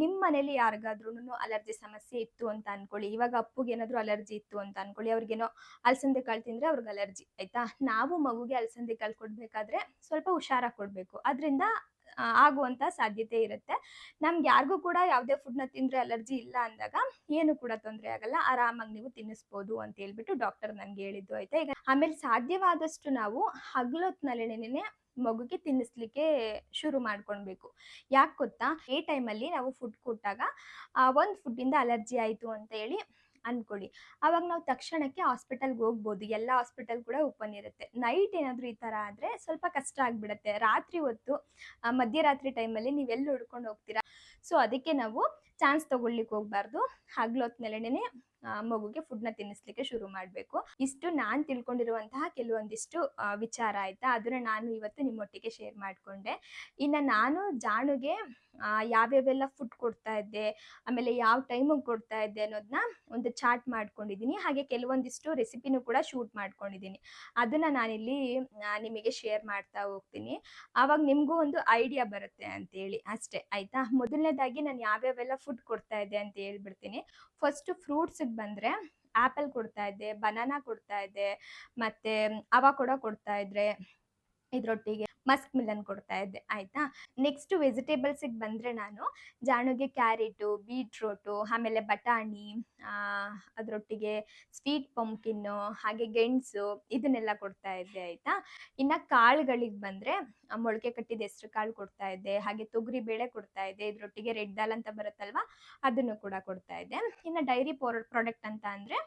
ನಿಮ್ಮ ಮನೇಲಿ ಯಾರಿಗಾದ್ರೂ ಅಲರ್ಜಿ ಸಮಸ್ಯೆ ಇತ್ತು ಅಂತ ಅನ್ಕೊಳ್ಳಿ. ಇವಾಗ ಅಪ್ಪುಗೆ ಏನಾದರೂ ಅಲರ್ಜಿ ಇತ್ತು ಅಂತ ಅನ್ಕೊಳ್ಳಿ, ಅವ್ರಿಗೇನೋ ಅಲಸಂದೆ ಕಾಳು ತಿಂದರೆ ಅವ್ರಿಗೆ ಅಲರ್ಜಿ ಆಯಿತಾ. ನಾವು ಮಗುಗೆ ಅಲಸಂದೆ ಕಾಳು ಕೊಡಬೇಕಾದ್ರೆ ಸ್ವಲ್ಪ ಹುಷಾರಾಗಿ ಕೊಡಬೇಕು. ಅದರಿಂದ ಆಗುವಂಥ ಸಾಧ್ಯತೆ ಇರುತ್ತೆ. ನಮ್ಗೆ ಯಾರಿಗೂ ಕೂಡ ಯಾವುದೇ ಫುಡ್ನ ತಿಂದರೆ ಅಲರ್ಜಿ ಇಲ್ಲ ಅಂದಾಗ ಏನು ಕೂಡ ತೊಂದರೆ ಆಗಲ್ಲ, ಆರಾಮಾಗಿ ನೀವು ತಿನ್ನಿಸ್ಬೋದು ಅಂತ ಹೇಳ್ಬಿಟ್ಟು ಡಾಕ್ಟರ್ ನನಗೆ ಹೇಳಿದ್ದು ಆಯಿತಾ. ಈಗ ಆಮೇಲೆ ಸಾಧ್ಯವಾದಷ್ಟು ನಾವು ಹಗಲೊತ್ತಿನಲ್ಲೇನೆ ಮಗುಗೆ ತಿನ್ನಿಸ್ಲಿಕ್ಕೆ ಶುರು ಮಾಡ್ಕೊಳ್ಬೇಕು. ಯಾಕೆ ಗೊತ್ತಾ, ಈ ಟೈಮಲ್ಲಿ ನಾವು ಫುಡ್ ಕೊಟ್ಟಾಗ ಒಂದು ಫುಡ್ಡಿಂದ ಅಲರ್ಜಿ ಆಯಿತು ಅಂತ ಹೇಳಿ ಅಂದ್ಕೊಳ್ಳಿ, ಆವಾಗ ನಾವು ತಕ್ಷಣಕ್ಕೆ ಹಾಸ್ಪಿಟಲ್ಗೆ ಹೋಗ್ಬೋದು. ಎಲ್ಲ ಹಾಸ್ಪಿಟಲ್ ಕೂಡ ಓಪನ್ ಇರುತ್ತೆ. ನೈಟ್ ಏನಾದರೂ ಈ ಥರ ಆದರೆ ಸ್ವಲ್ಪ ಕಷ್ಟ ಆಗಿಬಿಡುತ್ತೆ. ರಾತ್ರಿ ಹೊತ್ತು ಮಧ್ಯರಾತ್ರಿ ಟೈಮಲ್ಲಿ ನೀವೆಲ್ಲಿ ಹುಡ್ಕೊಂಡು ಹೋಗ್ತೀರಾ. ಸೊ ಅದಕ್ಕೆ ನಾವು ಚಾನ್ಸ್ ತೊಗೊಳ್ಲಿಕ್ಕೆ ಹೋಗ್ಬಾರ್ದು. ಹಗಲೊತ್ತಿನಲ್ಲೇನೆ ಮಗುಗೆ ಫುಡ್ನ ತಿನ್ನಿಸ್ಲಿಕ್ಕೆ ಶುರು ಮಾಡಬೇಕು. ಇಷ್ಟು ನಾನು ತಿಳ್ಕೊಂಡಿರುವಂತಹ ಕೆಲವೊಂದಿಷ್ಟು ವಿಚಾರ ಆಯಿತಾ. ಅದನ್ನು ನಾನು ಇವತ್ತು ನಿಮ್ಮೊಟ್ಟಿಗೆ ಶೇರ್ ಮಾಡಿಕೊಂಡೆ. ಇನ್ನು ನಾನು ಜಾಣುಗೆ ಯಾವ್ಯಾವೆಲ್ಲ ಫುಡ್ ಕೊಡ್ತಾ ಇದ್ದೆ, ಆಮೇಲೆ ಯಾವ ಟೈಮಿಗೆ ಕೊಡ್ತಾ ಇದ್ದೆ ಅನ್ನೋದನ್ನ ಒಂದು ಚಾರ್ಟ್ ಮಾಡ್ಕೊಂಡಿದ್ದೀನಿ. ಹಾಗೆ ಕೆಲವೊಂದಿಷ್ಟು ರೆಸಿಪಿನೂ ಕೂಡ ಶೂಟ್ ಮಾಡ್ಕೊಂಡಿದ್ದೀನಿ. ಅದನ್ನು ನಾನಿಲ್ಲಿ ನಿಮಗೆ ಶೇರ್ ಮಾಡ್ತಾ ಹೋಗ್ತೀನಿ. ಆವಾಗ ನಿಮಗೂ ಒಂದು ಐಡಿಯಾ ಬರುತ್ತೆ ಅಂತೇಳಿ ಅಷ್ಟೇ ಆಯಿತಾ. ಮೊದಲನೇದಾಗಿ ನಾನು ಯಾವ್ಯಾವೆಲ್ಲ ಫುಡ್ ಕೊಡ್ತಾ ಇದ್ದೆ ಅಂತ ಹೇಳ್ಬಿಡ್ತೀನಿ. ಫಸ್ಟು ಫ್ರೂಟ್ಸಿಗೆ ಬಂದರೆ ಆ್ಯಪಲ್ ಕೊಡ್ತಾ ಇದ್ದೆ, ಬನಾನಾ ಕೊಡ್ತಾ ಇದ್ದೆ, ಮತ್ತು ಅವಕಾಡೊ ಕೊಡ್ತಾ ಇದ್ದೆ, ಇದರೊಟ್ಟಿಗೆ ಮಸ್ಕ್ ಮಿಲನ್ ಕೊಡ್ತಾ ಇದ್ದೆ ಆಯಿತಾ. ನೆಕ್ಸ್ಟು ವೆಜಿಟೇಬಲ್ಸಿಗೆ ಬಂದರೆ ನಾನು ಜಾಣುಗೆ ಕ್ಯಾರೆಟು, ಬೀಟ್ರೋಟು, ಆಮೇಲೆ ಬಟಾಣಿ, ಅದರೊಟ್ಟಿಗೆ ಸ್ವೀಟ್ ಪಂಪ್ಕಿನ್ನು, ಹಾಗೆ ಗೆಣಸು, ಇದನ್ನೆಲ್ಲ ಕೊಡ್ತಾ ಇದ್ದೆ ಆಯಿತಾ. ಇನ್ನು ಕಾಳುಗಳಿಗೆ ಬಂದರೆ ಮೊಳಕೆ ಕಟ್ಟಿದ ಹೆಸ್ರು ಕಾಳು ಕೊಡ್ತಾ ಇದ್ದೆ, ಹಾಗೆ ತೊಗರಿ ಬೇಳೆ ಕೊಡ್ತಾ ಇದ್ದೆ, ಇದರೊಟ್ಟಿಗೆ ರೆಡ್ ದಾಲ್ ಅಂತ ಬರುತ್ತಲ್ವ ಅದನ್ನು ಕೂಡ ಕೊಡ್ತಾ ಇದ್ದೆ. ಇನ್ನು ಡೈರಿ ಪ್ರಾಡಕ್ಟ್ ಅಂತ ಅಂದರೆ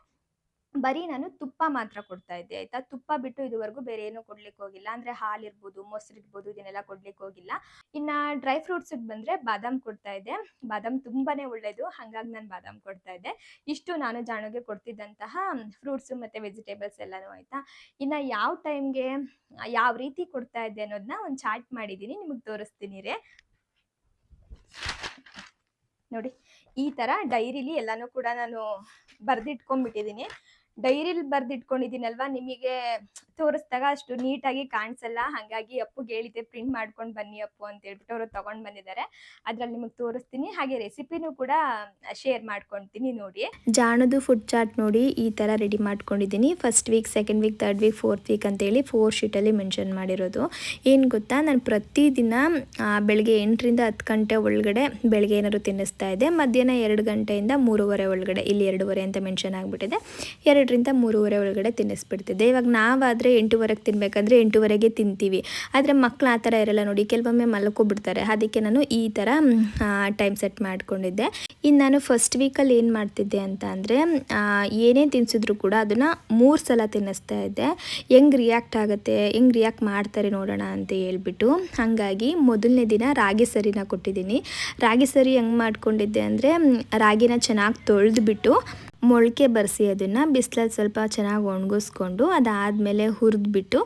ಬರೀ ನಾನು ತುಪ್ಪ ಮಾತ್ರ ಕೊಡ್ತಾ ಇದ್ದೆ ಆಯಿತಾ. ತುಪ್ಪ ಬಿಟ್ಟು ಇದುವರೆಗೂ ಬೇರೆ ಏನೂ ಕೊಡ್ಲಿಕ್ಕೆ ಹೋಗಿಲ್ಲ. ಅಂದರೆ ಹಾಲಿರ್ಬೋದು, ಮೊಸರಿರ್ಬೋದು, ಇದನ್ನೆಲ್ಲ ಕೊಡ್ಲಿಕ್ಕೆ ಹೋಗಿಲ್ಲ. ಇನ್ನು ಡ್ರೈ ಫ್ರೂಟ್ಸಿಗೆ ಬಂದರೆ ಬಾದಾಮ್ ಕೊಡ್ತಾ ಇದ್ದೆ. ಬಾದಾಮ್ ತುಂಬಾ ಒಳ್ಳೆಯದು, ಹಾಗಾಗಿ ನಾನು ಬಾದಾಮ್ ಕೊಡ್ತಾ ಇದ್ದೆ. ಇಷ್ಟು ನಾನು ಜಾಣುಗೆ ಕೊಡ್ತಿದ್ದಂತಹ ಫ್ರೂಟ್ಸು ಮತ್ತು ವೆಜಿಟೇಬಲ್ಸ್ ಎಲ್ಲನೂ ಆಯಿತಾ. ಇನ್ನು ಯಾವ ಟೈಮ್ಗೆ ಯಾವ ರೀತಿ ಕೊಡ್ತಾ ಇದ್ದೆ ಅನ್ನೋದನ್ನ ಒಂದು ಚಾರ್ಟ್ ಮಾಡಿದ್ದೀನಿ, ನಿಮಗೆ ತೋರಿಸ್ತೀನಿ ರೀ ನೋಡಿ. ಈ ಥರ ಡೈರಿಲಿ ಎಲ್ಲನೂ ಕೂಡ ನಾನು ಬರೆದಿಟ್ಕೊಂಡ್ಬಿಟ್ಟಿದ್ದೀನಿ. ಡೈರಿಲಿ ಬರೆದಿಟ್ಕೊಂಡಿದ್ದೀನಲ್ವ, ನಿಮಗೆ ತೋರಿಸಿದಾಗ ಅಷ್ಟು ನೀಟಾಗಿ ಕಾಣಿಸಲ್ಲ. ಹಾಗಾಗಿ ಅಪ್ಪುಗೆ ಹೇಳಿದ್ದೆ ಪ್ರಿಂಟ್ ಮಾಡ್ಕೊಂಡು ಬನ್ನಿ ಅಪ್ಪು ಅಂತ ಹೇಳ್ಬಿಟ್ಟು ಅವರು ತೊಗೊಂಡು ಬಂದಿದ್ದಾರೆ. ಅದ್ರಲ್ಲಿ ನಿಮಗೆ ತೋರಿಸ್ತೀನಿ. ಹಾಗೆ ರೆಸಿಪಿನೂ ಕೂಡ ಶೇರ್ ಮಾಡ್ಕೊಳ್ತೀನಿ ನೋಡಿ. ಜಾಣದು ಫುಡ್ ಚಾರ್ಟ್ ನೋಡಿ ಈ ಥರ ರೆಡಿ ಮಾಡ್ಕೊಂಡಿದ್ದೀನಿ. First week, second week, third weak, fourth week ಅಂತೇಳಿ 4 ಶೀಟಲ್ಲಿ ಮೆನ್ಷನ್ ಮಾಡಿರೋದು. ಏನು ಗೊತ್ತಾ, ನಾನು ಪ್ರತಿದಿನ ಬೆಳಗ್ಗೆ 8ರಿಂದ 10 ಗಂಟೆ ಒಳಗಡೆ ಬೆಳಗ್ಗೆ ಏನಾದ್ರು ತಿನ್ನಿಸ್ತಾ ಇದ್ದೆ. ಮಧ್ಯಾಹ್ನ 2 ಗಂಟೆಯಿಂದ 3:30 ಒಳಗಡೆ, ಇಲ್ಲಿ 2:30 ಅಂತ ಮೆನ್ಷನ್ ಆಗಿಬಿಟ್ಟಿದೆ, 2ರಿಂದ 3:30 ಒಳಗಡೆ ತಿನ್ನಿಸ್ಬಿಡ್ತಿದ್ದೆ. ಇವಾಗ ನಾವಾದರೆ ಆದರೆ 8:15 ತಿನ್ನಬೇಕಂದ್ರೆ 8:15ಗೆ ತಿಂತೀವಿ. ಆದರೆ ಮಕ್ಕಳು ಆ ಥರ ಇರಲ್ಲ ನೋಡಿ, ಕೆಲವೊಮ್ಮೆ ಮಲ್ಕೊಬಿಡ್ತಾರೆ. ಅದಕ್ಕೆ ನಾನು ಈ ಥರ ಟೈಮ್ ಸೆಟ್ ಮಾಡ್ಕೊಂಡಿದ್ದೆ. ಇನ್ನು ನಾನು ಫಸ್ಟ್ ವೀಕಲ್ಲಿ ಏನು ಮಾಡ್ತಿದ್ದೆ ಅಂತ ಅಂದರೆ ಏನೇ ತಿನ್ಸಿದ್ರು ಕೂಡ ಅದನ್ನು 3 ಸಲ ತಿನ್ನಿಸ್ತಾ ಇದ್ದೆ. ಹೆಂಗೆ ರಿಯಾಕ್ಟ್ ಆಗುತ್ತೆ, ಹೆಂಗೆ ರಿಯಾಕ್ಟ್ ಮಾಡ್ತಾರೆ ನೋಡೋಣ ಅಂತ ಹೇಳ್ಬಿಟ್ಟು. ಹಾಗಾಗಿ ಮೊದಲನೇ ದಿನ ರಾಗಿ ಸರಿನ ಕೊಟ್ಟಿದ್ದೀನಿ. ರಾಗಿ ಸರಿ ಹೆಂಗೆ ಮಾಡ್ಕೊಂಡಿದ್ದೆ ಅಂದರೆ ರಾಗಿನ ಚೆನ್ನಾಗಿ ತೊಳೆದ್ಬಿಟ್ಟು ಮೊಳಕೆ ಬರೆಸಿ ಅದನ್ನು ಬಿಸಿಲಲ್ಲಿ ಸ್ವಲ್ಪ ಚೆನ್ನಾಗಿ ಒಣಗಿಸ್ಕೊಂಡು ಅದಾದಮೇಲೆ ಹುರಿದ್ಬಿಟ್ಟು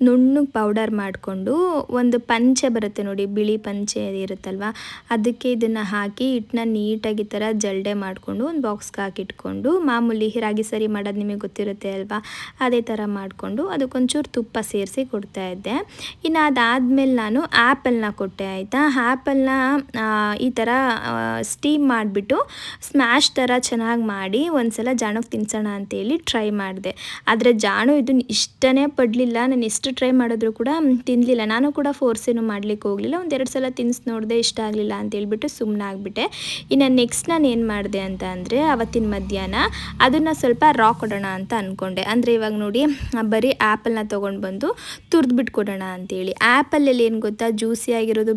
ನುಣ್ಣಗೆ ಪೌಡರ್ ಮಾಡಿಕೊಂಡು ಒಂದು ಪಂಚೆ ಬರುತ್ತೆ ನೋಡಿ, ಬಿಳಿ ಪಂಚೆ ಇರುತ್ತಲ್ವ, ಅದಕ್ಕೆ ಇದನ್ನು ಹಾಕಿ ಹಿಟ್ಟನ್ನ ನೀಟಾಗಿ ಥರ ಜಲ್ಡೆ ಮಾಡಿಕೊಂಡು ಒಂದು ಬಾಕ್ಸ್ಗೆ ಹಾಕಿಟ್ಕೊಂಡು ಮಾಮೂಲಿ ರಾಗಿ ಸರಿ ಮಾಡೋದು ನಿಮಗೆ ಗೊತ್ತಿರುತ್ತೆ ಅಲ್ವಾ, ಅದೇ ಥರ ಮಾಡಿಕೊಂಡು ಅದಕ್ಕೊಂಚೂರು ತುಪ್ಪ ಸೇರಿಸಿ ಕೊಡ್ತಾಯಿದ್ದೆ. ಇನ್ನು ಅದಾದಮೇಲೆ ನಾನು ಆ್ಯಪಲ್ನ ಕೊಟ್ಟೆ ಆಯಿತಾ. ಆ್ಯಪಲ್ನ ಈ ಥರ ಸ್ಟೀಮ್ ಮಾಡಿಬಿಟ್ಟು ಸ್ಮ್ಯಾಶ್ ಥರ ಚೆನ್ನಾಗಿ ಮಾಡಿ ಒಂದ್ಸಲ ಜಾಣಕ್ಕೆ ತಿನ್ಸೋಣ ಅಂತೇಳಿ ಟ್ರೈ ಮಾಡಿದೆ. ಆದರೆ ಜಾಣು ಇದನ್ನು ಇಷ್ಟನೇ ಪಡಲಿಲ್ಲ. ನಾನು ಎಷ್ಟು ಟ್ರೈ ಮಾಡಿದ್ರು ಕೂಡ ತಿನ್ನಲಿಲ್ಲ. ನಾನು ಕೂಡ ಫೋರ್ಸ್ ಏನು ಮಾಡಲಿಕ್ಕೆ ಹೋಗಲಿಲ್ಲ. 1-2 ಸಲ ತಿನ್ನಿಸಿ ನೋಡಿದೆ, ಇಷ್ಟ ಆಗಲಿಲ್ಲ ಅಂತೇಳ್ಬಿಟ್ಟು ಸುಮ್ಮನೆ ಆಗಿಬಿಟ್ಟೆ. ಇನ್ನು ನೆಕ್ಸ್ಟ್ ನಾನು ಏನು ಮಾಡಿದೆ ಅಂತ ಅಂದರೆ ಅವತ್ತಿನ ಮಧ್ಯಾಹ್ನ ಅದನ್ನು ಸ್ವಲ್ಪ ರಾ ಕೊಡೋಣ ಅಂತ ಅಂದ್ಕೊಂಡೆ. ಅಂದರೆ ಇವಾಗ ನೋಡಿ ಬರೀ ಆ್ಯಪಲ್ನ ತೊಗೊಂಡು ಬಂದು ತುರಿದ್ಬಿಟ್ಟು ಕೊಡೋಣ ಅಂತೇಳಿ. ಆ್ಯಪಲಲ್ಲಿ ಏನು ಗೊತ್ತಾ, ಜ್ಯೂಸಿ ಆಗಿರೋದು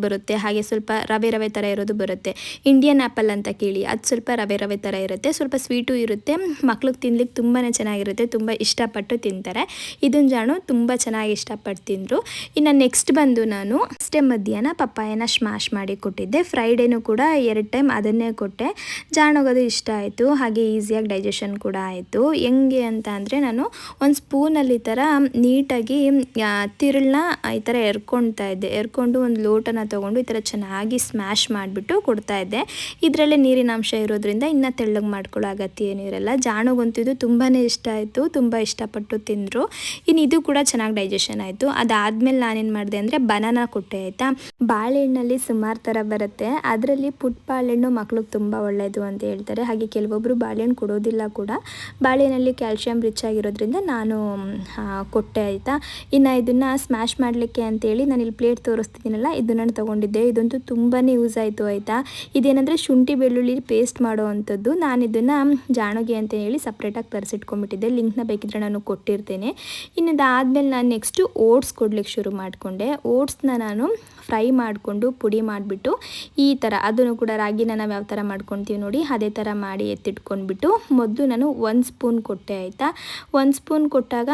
ಬರುತ್ತೆ, ಹಾಗೆ ಸ್ವಲ್ಪ ರವೆ ಥರ ಇರೋದು ಬರುತ್ತೆ. ಇಂಡಿಯನ್ ಆ್ಯಪಲ್ ಅಂತ ಕೇಳಿ, ಅದು ಸ್ವಲ್ಪ ರವೆ ಥರ ಇರುತ್ತೆ, ಸ್ವಲ್ಪ ಸ್ವೀಟು ಇರುತ್ತೆ. ಮಕ್ಳಿಗೆ ತಿನ್ಲಿಕ್ಕೆ ತುಂಬಾ ಚೆನ್ನಾಗಿರುತ್ತೆ, ತುಂಬ ಇಷ್ಟಪಟ್ಟು ತಿಂತಾರೆ. ಇದನ್ನು ಜಾಣು ತುಂಬ ಚೆನ್ನಾಗಿ ಇಷ್ಟಪಟ್ಟು ತಿಂದರು. ಇನ್ನು ನೆಕ್ಸ್ಟ್ ಬಂದು ನಾನು ಅಷ್ಟೇ ಮಧ್ಯಾಹ್ನ ಪಪ್ಪಾಯನ ಸ್ಮ್ಯಾಶ್ ಮಾಡಿ ಕೊಟ್ಟಿದ್ದೆ. ಫ್ರೈಡೇನೂ ಕೂಡ 2 ಟೈಮ್ ಅದನ್ನೇ ಕೊಟ್ಟೆ. ಜಾಣೋಗೋದು ಇಷ್ಟ ಆಯಿತು, ಹಾಗೆ ಈಸಿಯಾಗಿ ಡೈಜೆಷನ್ ಕೂಡ ಆಯಿತು. ಹೆಂಗೆ ಅಂತ ಅಂದರೆ ನಾನು ಒಂದು ಸ್ಪೂನಲ್ಲಿ ಈ ಥರ ನೀಟಾಗಿ ತಿರುಳನ್ನ ಈ ಥರ ಎರ್ಕೊಂಡು ಒಂದು ಲೋಟನ ತೊಗೊಂಡು ಈ ಥರ ಚೆನ್ನಾಗಿ ಸ್ಮ್ಯಾಶ್ ಮಾಡಿಬಿಟ್ಟು ಕೊಡ್ತಾಯಿದ್ದೆ. ಇದರಲ್ಲೇ ನೀರಿನ ಅಂಶ ಇರೋದ್ರಿಂದ ಇನ್ನೂ ತೆಳ್ಳಗೆ ಮಾಡ್ಕೊಳ್ಳೋ ಅಗತ್ಯ ಏನೂ ಇರಲ್ಲ. ಜಾಣಗಂತೂ ಇದು ತುಂಬಾ ಇಷ್ಟ ಆಯಿತು, ತುಂಬ ಇಷ್ಟಪಟ್ಟು ತಿಂದರು. ಇನ್ನು ಇದು ಕೂಡ ಚೆನ್ನಾಗಿ ಡೈಜೆಷನ್ ಆಯಿತು. ಅದಾದಮೇಲೆ ನಾನೇನು ಮಾಡಿದೆ ಅಂದರೆ ಬನಾನಾ ಕೊಟ್ಟೆ ಆಯಿತಾ. ಬಾಳೆಹಣ್ಣಲ್ಲಿ ಸುಮಾರು ಥರ ಬರುತ್ತೆ, ಅದರಲ್ಲಿ ಪುಟ್ಟ ಬಾಳೆಹಣ್ಣು ಮಕ್ಳಿಗೆ ತುಂಬ ಒಳ್ಳೆಯದು ಅಂತ ಹೇಳ್ತಾರೆ. ಹಾಗೆ ಕೆಲವೊಬ್ಬರು ಬಾಳೆಹಣ್ಣು ಕೊಡೋದಿಲ್ಲ ಕೂಡ. ಬಾಳೆಹಣ್ಣಲ್ಲಿ ಕ್ಯಾಲ್ಶಿಯಂ ರಿಚ್ ಆಗಿರೋದ್ರಿಂದ ನಾನು ಕೊಟ್ಟೆ ಆಯಿತಾ. ಇನ್ನು ಇದನ್ನು ಸ್ಮ್ಯಾಶ್ ಮಾಡಲಿಕ್ಕೆ ಅಂತೇಳಿ ನಾನು ಇಲ್ಲಿ ಪ್ಲೇಟ್ ತೋರಿಸ್ತಿದ್ದೀನಲ್ಲ, ಇದನ್ನು ತೊಗೊಂಡಿದ್ದೆ. ಇದಂತೂ ತುಂಬಾ ಯೂಸ್ ಆಯಿತು ಆಯಿತಾ. ಇದೇನೆಂದರೆ ಶುಂಠಿ ಬೆಳ್ಳುಳ್ಳಿ ಪೇಸ್ಟ್ ಮಾಡೋ ಅಂಥದ್ದು. ನಾನು ಇದನ್ನು ಜಾಣಗೆ ಅಂತ ಹೇಳಿ ಸಪ್ರೇಟಾಗಿ ತರಿಸಿಟ್ಕೊಂಡ್ಬಿಟ್ಟಿದ್ದೆ. ಲಿಂಕ್ನ ಬೇಕಿದ್ರೆ ನಾನು ಕೊಟ್ಟಿರ್ತೇನೆ. ಇನ್ನು ಅದಾದಮೇಲೆ ನಾನು ನೆಕ್ಸ್ಟು ಓಟ್ಸ್ ಕೊಡ್ಲಿಕ್ಕೆ ಶುರು ಮಾಡಿಕೊಂಡೆ. ಓಟ್ಸ್ನ ನಾನು ಫ್ರೈ ಮಾಡಿಕೊಂಡು ಪುಡಿ ಮಾಡಿಬಿಟ್ಟು ಈ ಥರ, ಅದನ್ನು ಕೂಡ ರಾಗಿನ ನಾವು ಯಾವ ಥರ ಮಾಡ್ಕೊತೀವಿ ನೋಡಿ ಅದೇ ಥರ ಮಾಡಿ ಎತ್ತಿಟ್ಕೊಂಡ್ಬಿಟ್ಟು ಮೊದಲು ನಾನು 1 ಸ್ಪೂನ್ ಕೊಟ್ಟೆ ಆಯಿತಾ. 1 ಸ್ಪೂನ್ ಕೊಟ್ಟಾಗ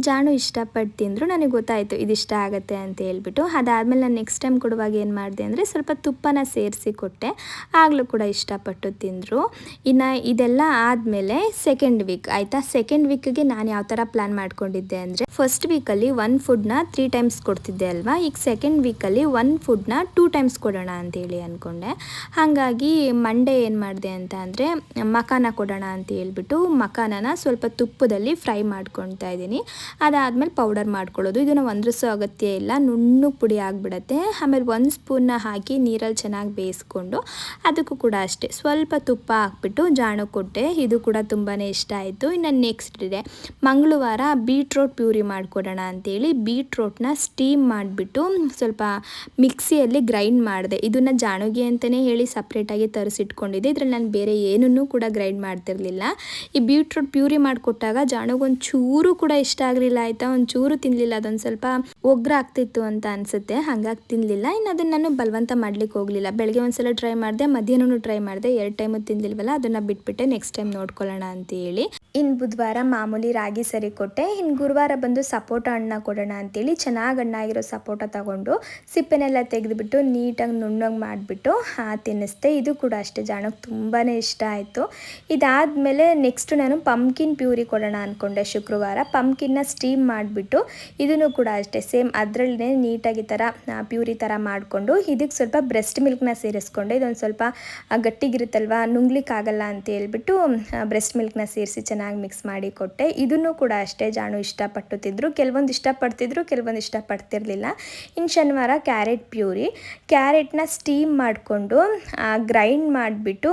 ಜಾಣು ಇಷ್ಟಪಟ್ಟು ತಿಂದರು. ನನಗೆ ಗೊತ್ತಾಯಿತು ಇದಿಷ್ಟ ಆಗುತ್ತೆ ಅಂತ ಹೇಳ್ಬಿಟ್ಟು. ಅದಾದಮೇಲೆ ನಾನು ನೆಕ್ಸ್ಟ್ ಟೈಮ್ ಕೊಡುವಾಗ ಏನು ಮಾಡಿದೆ ಅಂದರೆ ಸ್ವಲ್ಪ ತುಪ್ಪನ ಸೇರಿಸಿ ಕೊಟ್ಟೆ, ಆಗಲೂ ಕೂಡ ಇಷ್ಟಪಟ್ಟು ತಿಂದರು. ಇನ್ನು ಇದೆಲ್ಲ ಆದಮೇಲೆ ಸೆಕೆಂಡ್ ವೀಕ್ ಆಯಿತಾ. ಸೆಕೆಂಡ್ ವೀಕಿಗೆ ನಾನು ಯಾವ ಥರ ಪ್ಲ್ಯಾನ್ ಮಾಡ್ಕೊಂಡಿದ್ದೆ ಅಂದರೆ ಫಸ್ಟ್ ವೀಕಲ್ಲಿ 1 ಫುಡ್ನ 3 ಟೈಮ್ಸ್ ಕೊಡ್ತಿದ್ದೆ ಅಲ್ವಾ. ಈಗ ಸೆಕೆಂಡ್ ವೀಕಲ್ಲಿ 1 ಫುಡ್ನ 2 ಟೈಮ್ಸ್ ಕೊಡೋಣ ಅಂತೇಳಿ ಅಂದ್ಕೊಂಡೆ. ಹಾಗಾಗಿ ಮಂಡೇ ಏನು ಮಾಡಿದೆ ಅಂತ ಅಂದರೆ ಮಕಾನ ಕೊಡೋಣ ಅಂತ ಹೇಳ್ಬಿಟ್ಟು ಮಕಾನನ ಸ್ವಲ್ಪ ತುಪ್ಪದಲ್ಲಿ ಫ್ರೈ ಮಾಡ್ಕೊಳ್ತಾ ಇದ್ದೀನಿ. ಅದಾದಮೇಲೆ ಪೌಡರ್ ಮಾಡ್ಕೊಳ್ಳೋದು. ಇದನ್ನು ಒಂದ್ರಸೋ ಅಗತ್ಯ ಇಲ್ಲ, ನುಣ್ಣಗೆ ಪುಡಿ ಆಗಿಬಿಡತ್ತೆ. ಆಮೇಲೆ 1 ಸ್ಪೂನ್ನ ಹಾಕಿ ನೀರಲ್ಲಿ ಚೆನ್ನಾಗಿ ಬೇಯಿಸ್ಕೊಂಡು ಅದಕ್ಕೂ ಕೂಡ ಅಷ್ಟೇ ಸ್ವಲ್ಪ ತುಪ್ಪ ಹಾಕ್ಬಿಟ್ಟು ಜಾಣು ಕೊಟ್ಟೆ. ಇದು ಕೂಡ ತುಂಬಾ ಇಷ್ಟ ಆಯಿತು. ಇನ್ನು ನೆಕ್ಸ್ಟ್ ಇದೆ ಮಂಗಳವಾರ ಬೀಟ್ರೋಟ್ ಪ್ಯೂರಿ ಮಾಡಿಕೊಡೋಣ ಅಂತೇಳಿ ಬೀಟ್ರೋಟ್ನ ಸ್ಟೀಮ್ ಮಾಡಿಬಿಟ್ಟು ಸ್ವಲ್ಪ ಮಿಕ್ಸಿಯಲ್ಲಿ ಗ್ರೈಂಡ್ ಮಾಡಿದೆ. ಇದನ್ನು ಜಾಣುಗೆ ಅಂತಲೇ ಹೇಳಿ ಸಪ್ರೇಟಾಗಿ ತರಿಸಿಟ್ಕೊಂಡಿದ್ದೆ. ಇದರಲ್ಲಿ ನಾನು ಬೇರೆ ಏನನ್ನೂ ಕೂಡ ಗ್ರೈಂಡ್ ಮಾಡ್ತಿರಲಿಲ್ಲ. ಈ ಬೀಟ್ರೋಟ್ ಪ್ಯೂರಿ ಮಾಡಿಕೊಟ್ಟಾಗ ಜಾಣುಗೊಂದು ಚೂರು ಕೂಡ ಇಷ್ಟ ಆಗಲಿಲ್ಲ ಆಯಿತಾ. ಒಂದು ಚೂರು ತಿನ್ನಲಿಲ್ಲ, ಅದೊಂದು ಸ್ವಲ್ಪ ಒಗ್ರ ಆಗ್ತಿತ್ತು ಅಂತ ಅನಿಸುತ್ತೆ, ಹಾಗಾಗಿ ತಿನ್ನಲಿಲ್ಲ. ಇನ್ನು ಅದನ್ನು ನಾನು ಬಲವಂತ ಮಾಡಲಿಕ್ಕೆ ಹೋಗಲಿಲ್ಲ. ಬೆಳಗ್ಗೆ ಒಂದು ಸಲ ಟ್ರೈ ಮಾಡಿದೆ, ಮಧ್ಯಾಹ್ನವೂ ಟ್ರೈ ಮಾಡಿದೆ, 2 ಟೈಮು ತಿನ್ನಲಿಲ್ವಲ್ಲ, ಅದನ್ನು ಬಿಟ್ಬಿಟ್ಟೆ. ನೆಕ್ಸ್ಟ್ ಟೈಮ್ ನೋಡ್ಕೊಳ್ಳೋಣ ಅಂತ ಹೇಳಿ ಇನ್ನು ಬುಧವಾರ ಮಾಮೂಲಿ ರಾಗಿ ಸರಿ ಕೊಟ್ಟೆ. ಇನ್ನು ಗುರುವಾರ ಬಂದು ಸಪೋಟ ಹಣ್ಣು ಕೊಡೋಣ ಅಂತೇಳಿ ಚೆನ್ನಾಗಿ ಹಣ್ಣಾಗಿರೋ ಸಪೋಟ ತಗೊಂಡು ಸಿಪ್ಪೆನೆಲ್ಲ ತೆಗೆದುಬಿಟ್ಟು ನೀಟಾಗಿ ನುಣ್ಣಗೆ ಮಾಡಿಬಿಟ್ಟು ತಿನ್ನಿಸ್ದೆ. ಇದು ಕೂಡ ಅಷ್ಟೇ ಜಾಣಕ್ಕೆ ತುಂಬಾ ಇಷ್ಟ ಆಯಿತು. ಇದಾದಮೇಲೆ ನೆಕ್ಸ್ಟು ನಾನು ಪಂಪ್ಕಿನ್ ಪ್ಯೂರಿ ಕೊಡೋಣ ಅಂದ್ಕೊಂಡೆ ಶುಕ್ರವಾರ. ಪಂಪ್ಕಿನ್ನ ಸ್ಟೀಮ್ ಮಾಡಿಬಿಟ್ಟು ಇದನ್ನು ಕೂಡ ಅಷ್ಟೇ ಸೇಮ್ ಅದರಲ್ಲೇ ನೀಟಾಗಿ ಥರ ಪ್ಯೂರಿ ಥರ ಮಾಡಿಕೊಂಡು ಇದಕ್ಕೆ ಸ್ವಲ್ಪ ಬ್ರೆಸ್ಟ್ ಮಿಲ್ಕ್ನ ಸೇರಿಸ್ಕೊಂಡೆ. ಇದೊಂದು ಸ್ವಲ್ಪ ಗಟ್ಟಿಗಿರುತ್ತಲ್ವ, ನುಂಗ್ಲಿಕ್ಕಾಗಲ್ಲ ಅಂತ ಹೇಳ್ಬಿಟ್ಟು ಬ್ರೆಸ್ಟ್ ಮಿಲ್ಕ್ನ ಸೇರಿಸಿ ಚೆನ್ನಾಗಿ ಮಿಕ್ಸ್ ಮಾಡಿ ಕೊಟ್ಟೆ. ಇದನ್ನು ಕೂಡ ಅಷ್ಟೇ ಜಾಣು ಇಷ್ಟಪಟ್ಟು ತಿಂದರು. ಕೆಲವೊಂದು ಇಷ್ಟಪಡ್ತಿದ್ರು, ಕೆಲವೊಂದು ಇಷ್ಟಪಡ್ತಿರ್ಲಿಲ್ಲ. ಇನ್ನು ಶನಿವಾರ ಕ್ಯಾರೆಟ್ ಪ್ಯೂರಿ, ಕ್ಯಾರೆಟ್ನ ಸ್ಟೀಮ್ ಮಾಡಿಕೊಂಡು ಗ್ರೈಂಡ್ ಮಾಡಿಬಿಟ್ಟು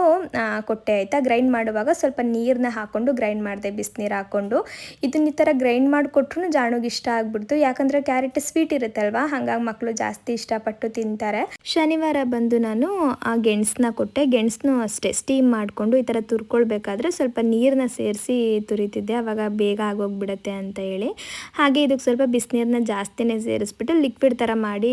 ಕೊಟ್ಟೆ ಆಯಿತಾ. ಗ್ರೈಂಡ್ ಮಾಡುವಾಗ ಸ್ವಲ್ಪ ನೀರನ್ನ ಹಾಕ್ಕೊಂಡು ಗ್ರೈಂಡ್ ಮಾಡಿದೆ, ಬಿಸಿನೀರು ಹಾಕ್ಕೊಂಡು. ಇದನ್ನ ಈ ಥರ ಗ್ರೈಂಡ್ ಮಾಡಿಕೊಟ್ರು ಜಾಣುಗೆ ಇಷ್ಟ ಆಗ್ಬಿಡ್ತು. ಯಾಕಂದರೆ ಕ್ಯಾರೆಟ್ ಸ್ವೀಟ್ ಇರುತ್ತಲ್ವ, ಹಾಗಾಗಿ ಮಕ್ಕಳು ಜಾಸ್ತಿ ಇಷ್ಟಪಟ್ಟು ತಿಂತಾರೆ. ಶನಿವಾರ ಬಂದು ನಾನು ಗೆಣಸನ್ನ ಕೊಟ್ಟೆ. ಗೆಣಸನ್ನು ಅಷ್ಟೇ ಸ್ಟೀಮ್ ಮಾಡಿಕೊಂಡು ಈ ಥರ ತುರ್ಕೊಳ್ಬೇಕಾದ್ರೆ ಸ್ವಲ್ಪ ನೀರನ್ನ ಸೇರಿಸಿ ತುರಿತಿದ್ದೆ, ಆವಾಗ ಬೇಗ ಆಗೋಗ್ಬಿಡತ್ತೆ ಅಂತ ಹೇಳಿ. ಹಾಗೆ ಇದಕ್ಕೆ ಸ್ವಲ್ಪ ಬಿಸಿನೀರನ್ನ ಜಾಸ್ತಿನೇ ಸೇರಿಸ್ಬಿಟ್ಟು ಲಿಕ್ವಿಡ್ ಥರ ಮಾಡಿ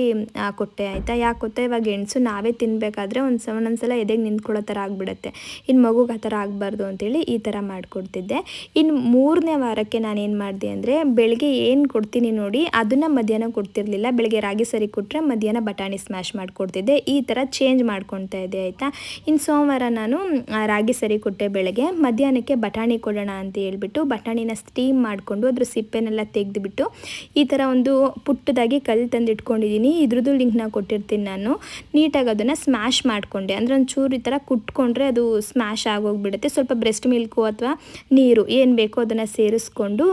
ಕೊಟ್ಟೆ ಆಯಿತಾ. ಯಾಕೆ ಗೊತ್ತಾ, ಇವಾಗ ಗೆಣಸು ನಾವೇ ತಿನ್ನಬೇಕಾದ್ರೆ ಒಂದೊಂದ್ಸಲ ಎದೆಗೆ ನಿಂತ್ಕೊಳ್ಳೋ ಥರ ಆಗಿಬಿಡುತ್ತೆ. ಇನ್ನು ಮಗುಗೆ ಆ ಥರ ಆಗಬಾರ್ದು ಅಂತೇಳಿ ಈ ಥರ ಮಾಡಿಕೊಡ್ತಿದ್ದೆ. ಇನ್ನು 3ನೇ ವಾರಕ್ಕೆ ನಾನೇನು ಮಾಡಿದೆ ಅಂದರೆ, ಬೆಳಗ್ಗೆ ಏನು ಕೊಡ್ತೀನಿ ನೋಡಿ ಅದನ್ನು ಮಧ್ಯಾಹ್ನ ಕೊಡ್ತಿರ್ಲಿಲ್ಲ. ಬೆಳಗ್ಗೆ ರಾಗಿ ಸರಿ ಕೊಟ್ಟರೆ ಮಧ್ಯಾಹ್ನ ಬಟಾಣಿ ಸ್ಮ್ಯಾಶ್ ಮಾಡಿಕೊಡ್ತಿದ್ದೆ. ಈ ಥರ ಚೇಂಜ್ ಮಾಡ್ಕೊತಾ ಇದ್ದೆ ಆಯಿತಾ. ಇನ್ನು ಸೋಮವಾರ ನಾನು ರಾಗಿ ಸರಿ ಕೊಟ್ಟೆ ಬೆಳಗ್ಗೆ, ಮಧ್ಯಾಹ್ನಕ್ಕೆ ಬಟಾಣಿ ಕೊಡೋಣ ಅಂತ ಹೇಳ್ಬಿಟ್ಟು ಬಟಾಣಿನ ಸ್ಟೀಮ್ ಮಾಡಿಕೊಂಡು ಅದ್ರ ಸಿಪ್ಪೆನೆಲ್ಲ ತೆಗೆದುಬಿಟ್ಟು ಈ ಥರ ಒಂದು ಪುಟ್ಟದಾಗಿ ಕಲ್ಲು ತಂದು ಇಟ್ಕೊಂಡಿದ್ದೀನಿ. ಇದ್ರದ್ದು ಲಿಂಕ್ನ ಕೊಟ್ಟಿರ್ತೀನಿ ನಾನು. ನೀಟಾಗಿ ಅದನ್ನು ಸ್ಮ್ಯಾಶ್ ಮಾಡಿಕೊಂಡೆ, ಅಂದರೆ ಒಂಚೂರು ಈ ಥರ ಕುಟ್ಕೊಂಡ್ರೆ ಅದು ಸ್ಮ್ಯಾಶ್ ಆಗೋಗ್ಬಿಡುತ್ತೆ. ಸ್ವಲ್ಪ ಬ್ರೆಸ್ಟ್ ಮಿಲ್ಕು ಅಥವಾ ನೀರು ಏನು ಬೇಕೋ ಅದನ್ನು ಸೇರಿಸ್ಕೊಂಡು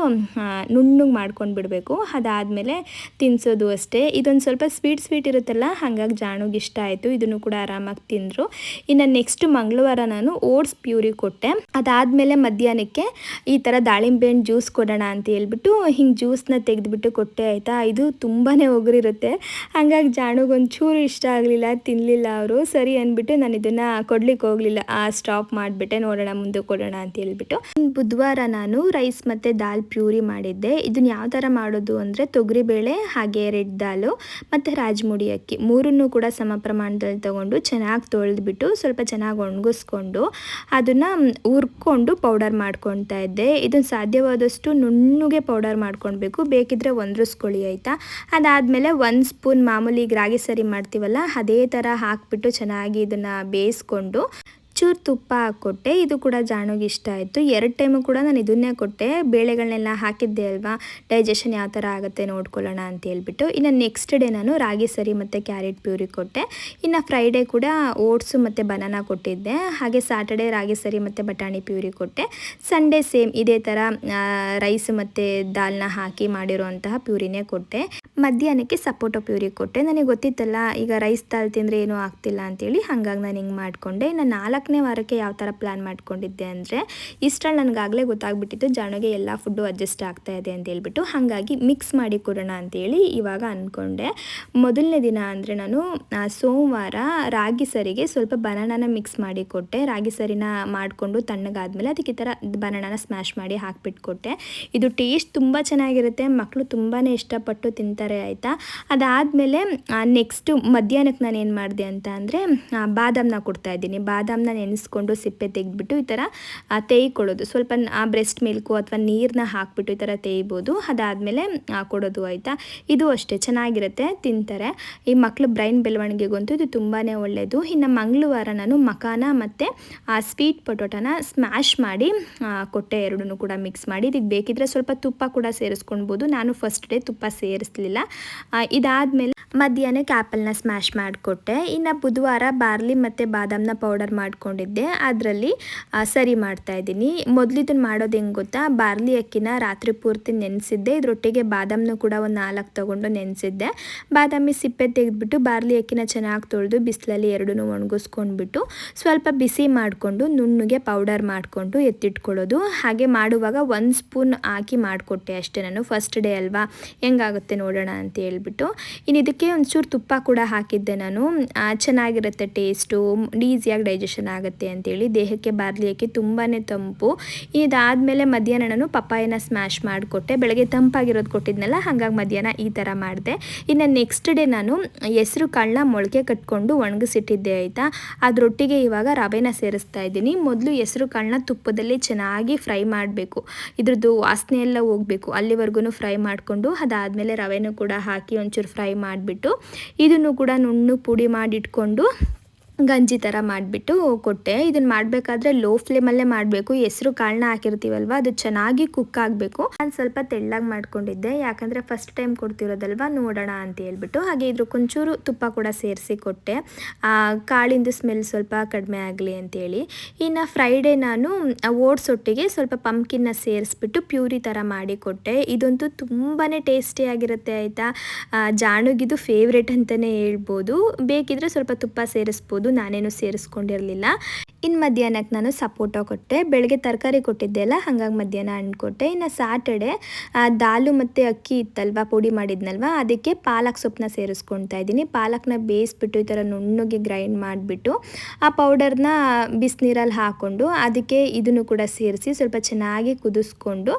ನುಣ್ಣಗೆ ಮಾಡ್ಕೊಂಡು ಬಿಡಬೇಕು. ಅದಾದಮೇಲೆ ತಿನ್ನಿಸೋದು ಅಷ್ಟೇ. ಇದೊಂದು ಸ್ವಲ್ಪ ಸ್ವೀಟ್ ಇರುತ್ತಲ್ಲ, ಹಾಗಾಗಿ ಜಾಣುಗೆ ಇಷ್ಟ ಆಯಿತು. ಇದನ್ನು ಕೂಡ ಆರಾಮಾಗಿ ತಿಂದರು. ಇನ್ನು ನೆಕ್ಸ್ಟ್ ಮಂಗಳವಾರ ನಾನು ಓಟ್ಸ್ ಪ್ಯೂರಿ ಕೊಟ್ಟೆ. ಅದಾದಮೇಲೆ ಮಧ್ಯಾಹ್ನಕ್ಕೆ ಈ ಥರ ದಾಳಿಂಬೆ ಹಣ್ಣು ಜ್ಯೂಸ್ ಕೊಡೋಣ ಅಂತ ಹೇಳ್ಬಿಟ್ಟು ಹಿಂಗೆ ಜ್ಯೂಸನ್ನ ತೆಗೆದುಬಿಟ್ಟು ಕೊಟ್ಟೆ ಆಯಿತಾ. ಇದು ತುಂಬಾ ಒಗರಿರುತ್ತೆ, ಹಾಗಾಗಿ ಜಾಣುಗೊಂಚೂರು ಇಷ್ಟ ಆಗಲಿಲ್ಲ, ತಿನ್ನಲಿಲ್ಲ ಅವರು. ಸರಿ ಅಂದ್ಬಿಟ್ಟು ನಾನು ಇದನ್ನು ಕೊಡ್ಲಿಕ್ಕೆ ಹೋಗಲಿಲ್ಲ, ಸ್ಟಾಪ್ ಮಾಡಿಬಿಟ್ಟೆ. ನೋಡೋಣ ಮುಂದೆ ಕೊಡೋಣ ಅಂತ ಹೇಳ್ಬಿಟ್ಟು. ಬುಧವಾರ ನಾನು ರೈಸ್ ಮತ್ತು ದಾಲ್ ಪ್ಯೂರಿ ಮಾಡಿದ್ದೆ. ಇದನ್ನು ಯಾವ ಥರ ಮಾಡೋದು ಅಂದರೆ, ತೊಗರಿಬೇಳೆ ಹಾಗೆ ರೆಡ್ ದಾಲು ಮತ್ತು ರಾಜ್ಮುಡಿ ಅಕ್ಕಿ ಮೂರನ್ನು ಕೂಡ ಸಮ ಪ್ರಮಾಣದಲ್ಲಿ ತೊಗೊಂಡು ಚೆನ್ನಾಗಿ ತೊಳೆದ್ಬಿಟ್ಟು ಸ್ವಲ್ಪ ಚೆನ್ನಾಗಿ ಒಣಗಿಸ್ಕೊಂಡು ಅದನ್ನು ಹುರ್ಕೊಂಡು ಪೌಡರ್ ಮಾಡ್ಕೊತಾ ಇದ್ದೆ. ಇದನ್ನು ಸಾಧ್ಯವಾದಷ್ಟು ನುಣ್ಣಗೆ ಪೌಡರ್ ಮಾಡ್ಕೊಳ್ಬೇಕು, ಬೇಕಿದ್ರೆ ಒಂದ್ರಿಸ್ಕೊಳ್ಳಿ ಆಯಿತಾ. ಅದಾದಮೇಲೆ 1 ಸ್ಪೂನ್ ಮಾಮೂಲಿ ರಾಗಿ ಸರಿ ಮಾಡ್ತೀವಲ್ಲ ಅದೇ ಥರ ಹಾಕ್ಬಿಟ್ಟು ಚೆನ್ನಾಗಿ ಇದನ್ನು ಬೇಯಿಸ್ಕೊಂಡು ಚೂರು ತುಪ್ಪ ಹಾಕ್ಕೊಟ್ಟೆ. ಇದು ಕೂಡ ಜಾಣುಗೆ ಇಷ್ಟ ಆಯಿತು. 2 ಟೈಮು ಕೂಡ ನಾನು ಇದನ್ನೇ ಕೊಟ್ಟೆ. ಬೇಳೆಗಳನ್ನೆಲ್ಲ ಹಾಕಿದ್ದೆ ಅಲ್ವಾ, ಡೈಜೆಷನ್ ಯಾವ ಥರ ಆಗುತ್ತೆ ನೋಡ್ಕೊಳ್ಳೋಣ ಅಂತ ಹೇಳ್ಬಿಟ್ಟು. ಇನ್ನು ನೆಕ್ಸ್ಟ್ ಡೇ ನಾನು ರಾಗಿ ಸರಿ ಮತ್ತು ಕ್ಯಾರೆಟ್ ಪ್ಯೂರಿ ಕೊಟ್ಟೆ. ಇನ್ನು ಫ್ರೈಡೇ ಕೂಡ ಓಟ್ಸು ಮತ್ತು ಬನಾನಾ ಕೊಟ್ಟಿದ್ದೆ. ಹಾಗೆ ಸಾಟರ್ಡೇ ರಾಗಿ ಸರಿ ಮತ್ತು ಬಟಾಣಿ ಪ್ಯೂರಿ ಕೊಟ್ಟೆ. ಸಂಡೇ ಸೇಮ್ ಇದೇ ಥರ ರೈಸ್ ಮತ್ತು ದಾಲ್ನ ಹಾಕಿ ಮಾಡಿರೋಂತಹ ಪ್ಯೂರಿನೇ ಕೊಟ್ಟೆ. ಮಧ್ಯಾಹ್ನಕ್ಕೆ ಸಪೋಟೊ ಪ್ಯೂರಿ ಕೊಟ್ಟೆ. ನನಗೆ ಗೊತ್ತಿತ್ತಲ್ಲ ಈಗ ರೈಸ್ ದಾಲ್ ತಿಂದರೆ ಏನೂ ಆಗ್ತಿಲ್ಲ ಅಂತೇಳಿ, ಹಾಗಾಗಿ ನಾನು ಹಿಂಗೆ ಮಾಡಿಕೊಂಡೆ. ಇನ್ನು 4ನೇ ವಾರಕ್ಕೆ ಯಾವ ಥರ ಪ್ಲ್ಯಾನ್ ಮಾಡ್ಕೊಂಡಿದ್ದೆ ಅಂದರೆ, ಇಷ್ಟರಲ್ಲಿ ನನಗಾಗಲೇ ಗೊತ್ತಾಗ್ಬಿಟ್ಟಿತ್ತು ಜಾಣುಗೆ ಎಲ್ಲ ಫುಡ್ಡು ಅಡ್ಜಸ್ಟ್ ಆಗ್ತಾ ಇದೆ ಅಂತ ಹೇಳ್ಬಿಟ್ಟು, ಹಾಗಾಗಿ ಮಿಕ್ಸ್ ಮಾಡಿ ಕೊಡೋಣ ಅಂತೇಳಿ ಇವಾಗ ಅಂದ್ಕೊಂಡೆ. ಮೊದಲನೇ ದಿನ ಅಂದರೆ ನಾನು ಸೋಮವಾರ ರಾಗಿ ಸರಿಗೆ ಸ್ವಲ್ಪ ಬನಾನಾನ ಮಿಕ್ಸ್ ಮಾಡಿ ಕೊಟ್ಟೆ. ರಾಗಿ ಸರಿನ ಮಾಡಿಕೊಂಡು ತಣ್ಣಗಾದ್ಮೇಲೆ ಅದಕ್ಕೆ ಈ ಥರ ಬನಾನಾನ ಸ್ಮ್ಯಾಶ್ ಮಾಡಿ ಹಾಕ್ಬಿಟ್ಟು ಕೊಟ್ಟೆ. ಇದು ಟೇಸ್ಟ್ ತುಂಬ ಚೆನ್ನಾಗಿರುತ್ತೆ, ಮಕ್ಕಳು ತುಂಬಾ ಇಷ್ಟಪಟ್ಟು ತಿಂತಾರೆ ಆಯಿತಾ. ಅದಾದಮೇಲೆ ನೆಕ್ಸ್ಟು ಮಧ್ಯಾಹ್ನಕ್ಕೆ ನಾನು ಏನು ಮಾಡಿದೆ ಅಂತ ಅಂದರೆ, ಬಾದಾಮನ್ನ ಕೊಡ್ತಾಯಿದ್ದೀನಿ. ಬಾದಾಮನ್ನ ನೆನೆಸ್ಕೊಂಡು ಸಿಪ್ಪೆ ತೆಗೆದ್ಬಿಟ್ಟು ಈ ಥರ ತೇಯ್ಕೊಳ್ಳೋದು, ಸ್ವಲ್ಪ ಬ್ರೆಸ್ಟ್ ಮಿಲ್ಕು ಅಥವಾ ನೀರನ್ನ ಹಾಕ್ಬಿಟ್ಟು ಈ ಥರ ತೇಯ್ಬೋದು. ಅದಾದಮೇಲೆ ಕೊಡೋದು ಆಯಿತಾ. ಇದು ಅಷ್ಟೇ ಚೆನ್ನಾಗಿರುತ್ತೆ, ತಿಂತಾರೆ. ಈ ಮಕ್ಕಳು ಬ್ರೈನ್ ಬೆಳವಣಿಗೆಗಂತೂ ಇದು ತುಂಬಾ ಒಳ್ಳೆಯದು. ಇನ್ನು ಮಂಗಳವಾರ ನಾನು ಮಕಾನ ಮತ್ತು ಸ್ವೀಟ್ ಪೊಟೊಟೋನ ಸ್ಮ್ಯಾಶ್ ಮಾಡಿ ಕೊಟ್ಟೆ, ಎರಡನ್ನೂ ಕೂಡ ಮಿಕ್ಸ್ ಮಾಡಿ. ಇದಕ್ಕೆ ಬೇಕಿದ್ರೆ ಸ್ವಲ್ಪ ತುಪ್ಪ ಕೂಡ ಸೇರಿಸ್ಕೊಳ್ಬೋದು. ನಾನು ಫಸ್ಟ್ ಡೇ ತುಪ್ಪ ಸೇರಿಸಲಿಲ್ಲ. ಇದಾದಮೇಲೆ ಮಧ್ಯಾಹ್ನಕ್ಕೆ ಆ್ಯಪಲ್ನ ಸ್ಮ್ಯಾಶ್ ಮಾಡಿಕೊಟ್ಟೆ. ಇನ್ನು ಬುಧವಾರ ಬಾರ್ಲಿ ಮತ್ತು ಬಾದಾಮನ್ನ ಪೌಡರ್ ಮಾಡ್ಕೊಂಡಿದ್ದೆ, ಅದರಲ್ಲಿ ಸರಿ ಮಾಡ್ತಾಯಿದ್ದೀನಿ. ಮೊದಲಿದನ್ನು ಮಾಡೋದು ಹೆಂಗೆ ಗೊತ್ತಾ, ಬಾರ್ಲಿ ಅಕ್ಕಿನ ರಾತ್ರಿ ಪೂರ್ತಿ ನೆನೆಸಿದ್ದೆ. ಇದರೊಟ್ಟಿಗೆ ಬಾದಾಮನ್ನು ಕೂಡ ಒಂದು 4 ತೊಗೊಂಡು ನೆನೆಸಿದ್ದೆ. ಬಾದಾಮಿ ಸಿಪ್ಪೆ ತೆಗೆದ್ಬಿಟ್ಟು ಬಾರ್ಲಿ ಅಕ್ಕಿನ ಚೆನ್ನಾಗಿ ತೊಳೆದು ಬಿಸಿಲಲ್ಲಿ ಎರಡನ್ನೂ ಒಣಗಿಸ್ಕೊಂಡ್ಬಿಟ್ಟು ಸ್ವಲ್ಪ ಬಿಸಿ ಮಾಡಿಕೊಂಡು ನುಣ್ಣಗೆ ಪೌಡರ್ ಮಾಡಿಕೊಂಡು ಎತ್ತಿಟ್ಕೊಳ್ಳೋದು. ಹಾಗೆ ಮಾಡುವಾಗ 1 ಸ್ಪೂನ್ ಹಾಕಿ ಮಾಡಿಕೊಟ್ಟೆ ಅಷ್ಟೇ ನಾನು. ಫಸ್ಟ್ ಡೇ ಅಲ್ವಾ, ಹೆಂಗಾಗುತ್ತೆ ನೋಡೋಣ ಅಂತ ಹೇಳ್ಬಿಟ್ಟು. ಇನ್ನು ಇದಕ್ಕೆ ಒಂಚೂರು ತುಪ್ಪ ಕೂಡ ಹಾಕಿದ್ದೆ ನಾನು. ಚೆನ್ನಾಗಿರುತ್ತೆ ಟೇಸ್ಟು, ಈಸಿಯಾಗಿ ಡೈಜೆಷನ್ ಆಗುತ್ತೆ ಅಂತೇಳಿ. ದೇಹಕ್ಕೆ ಬಾರ್ಲಿ ಅಕ್ಕಿ ತುಂಬಾ ತಂಪು. ಇದಾದಮೇಲೆ ಮಧ್ಯಾಹ್ನ ನಾನು ಪಪ್ಪಾಯನ ಸ್ಮ್ಯಾಶ್ ಮಾಡಿಕೊಟ್ಟೆ. ಬೆಳಗ್ಗೆ ತಂಪಾಗಿರೋದು ಕೊಟ್ಟಿದ್ನಲ್ಲ, ಹಾಗಾಗಿ ಮಧ್ಯಾಹ್ನ ಈ ಥರ ಮಾಡಿದೆ. ಇನ್ನು ನೆಕ್ಸ್ಟ್ ಡೇ ನಾನು ಹೆಸರು ಕಾಳನ್ನ ಮೊಳಕೆ ಕಟ್ಕೊಂಡು ಒಣಗಿಸಿಟ್ಟಿದ್ದೆ ಆಯಿತಾ. ಅದರೊಟ್ಟಿಗೆ ಇವಾಗ ರವೆನ ಸೇರಿಸ್ತಾ ಇದ್ದೀನಿ. ಮೊದಲು ಹೆಸರು ಕಾಳನ್ನ ತುಪ್ಪದಲ್ಲಿ ಚೆನ್ನಾಗಿ ಫ್ರೈ ಮಾಡಬೇಕು, ಇದ್ರದ್ದು ವಾಸನೆ ಎಲ್ಲ ಹೋಗಬೇಕು, ಅಲ್ಲಿವರೆಗೂ ಫ್ರೈ ಮಾಡಿಕೊಂಡು ಅದಾದಮೇಲೆ ರವೆನೂ ಕೂಡ ಹಾಕಿ ಒಂಚೂರು ಫ್ರೈ ಮಾಡಿಬಿಟ್ಟು ಇದನ್ನು ಕೂಡ ನುಣ್ಣು ಪುಡಿ ಮಾಡಿಟ್ಕೊಂಡು ಗಂಜಿ ಥರ ಮಾಡಿಬಿಟ್ಟು ಕೊಟ್ಟೆ. ಇದನ್ನು ಮಾಡಬೇಕಾದ್ರೆ ಲೋ ಫ್ಲೇಮಲ್ಲೇ ಮಾಡಬೇಕು. ಹೆಸರು ಕಾಳನ್ನ ಹಾಕಿರ್ತೀವಲ್ವ, ಅದು ಚೆನ್ನಾಗಿ ಕುಕ್ ಆಗಬೇಕು. ನಾನು ಸ್ವಲ್ಪ ತೆಳ್ಳಾಗಿ ಮಾಡ್ಕೊಂಡಿದ್ದೆ, ಯಾಕಂದರೆ ಫಸ್ಟ್ ಟೈಮ್ ಕೊಡ್ತಿರೋದಲ್ವ, ನೋಡೋಣ ಅಂತ ಹೇಳ್ಬಿಟ್ಟು. ಹಾಗೆ ಇದ್ರಕ್ಕೊಂಚೂರು ತುಪ್ಪ ಕೂಡ ಸೇರಿಸಿ ಕೊಟ್ಟೆ, ಕಾಳಿಂದು ಸ್ಮೆಲ್ ಸ್ವಲ್ಪ ಕಡಿಮೆ ಆಗಲಿ ಅಂತೇಳಿ. ಇನ್ನು ಫ್ರೈಡೇ ನಾನು ಓಟ್ಸ್ ಒಟ್ಟಿಗೆ ಸ್ವಲ್ಪ ಪಂಪ್ಕಿನ್ನ ಸೇರಿಸ್ಬಿಟ್ಟು ಪ್ಯೂರಿ ಥರ ಮಾಡಿ ಕೊಟ್ಟೆ. ಇದಂತೂ ತುಂಬಾ ಟೇಸ್ಟಿಯಾಗಿರುತ್ತೆ ಆಯಿತಾ. ಜಾಣುಗಿದು ಫೇವ್ರೇಟ್ ಅಂತಲೇ ಹೇಳ್ಬೋದು. ಬೇಕಿದ್ರೆ ಸ್ವಲ್ಪ ತುಪ್ಪ ಸೇರಿಸ್ಬೋದು, ನಾನೇನು ಸೇರಿಸ್ಕೊಂಡಿರಲಿಲ್ಲ. ಇನ್ನು ಮಧ್ಯಾಹ್ನಕ್ಕೆ ನಾನು ಸಪೋಟ ಕೊಟ್ಟೆ. ಬೆಳಗ್ಗೆ ತರಕಾರಿ ಕೊಟ್ಟಿದ್ದೆ ಅಲ್ಲ, ಹಾಗಾಗಿ ಮಧ್ಯಾಹ್ನ ಹಣ್ಣು ಕೊಟ್ಟೆ. ಇನ್ನು ಸ್ಯಾಟರ್ಡೆ ದಾಲು ಮತ್ತು ಅಕ್ಕಿ ಇತ್ತಲ್ವ, ಪುಡಿ ಮಾಡಿದ್ನಲ್ವ, ಅದಕ್ಕೆ ಪಾಲಕ್ ಸೊಪ್ಪನ್ನ ಸೇರಿಸ್ಕೊಳ್ತಾ ಇದ್ದೀನಿ. ಪಾಲಕ್ನ ಬೇಯಿಸ್ಬಿಟ್ಟು ಈ ಥರ ನುಣ್ಣಗೆ ಗ್ರೈಂಡ್ ಮಾಡಿಬಿಟ್ಟು ಆ ಪೌಡರ್ನ ಬಿಸಿನೀರಲ್ಲಿ ಹಾಕ್ಕೊಂಡು ಅದಕ್ಕೆ ಇದನ್ನು ಕೂಡ ಸೇರಿಸಿ ಸ್ವಲ್ಪ ಚೆನ್ನಾಗಿ ಕುದಿಸ್ಕೊಂಡು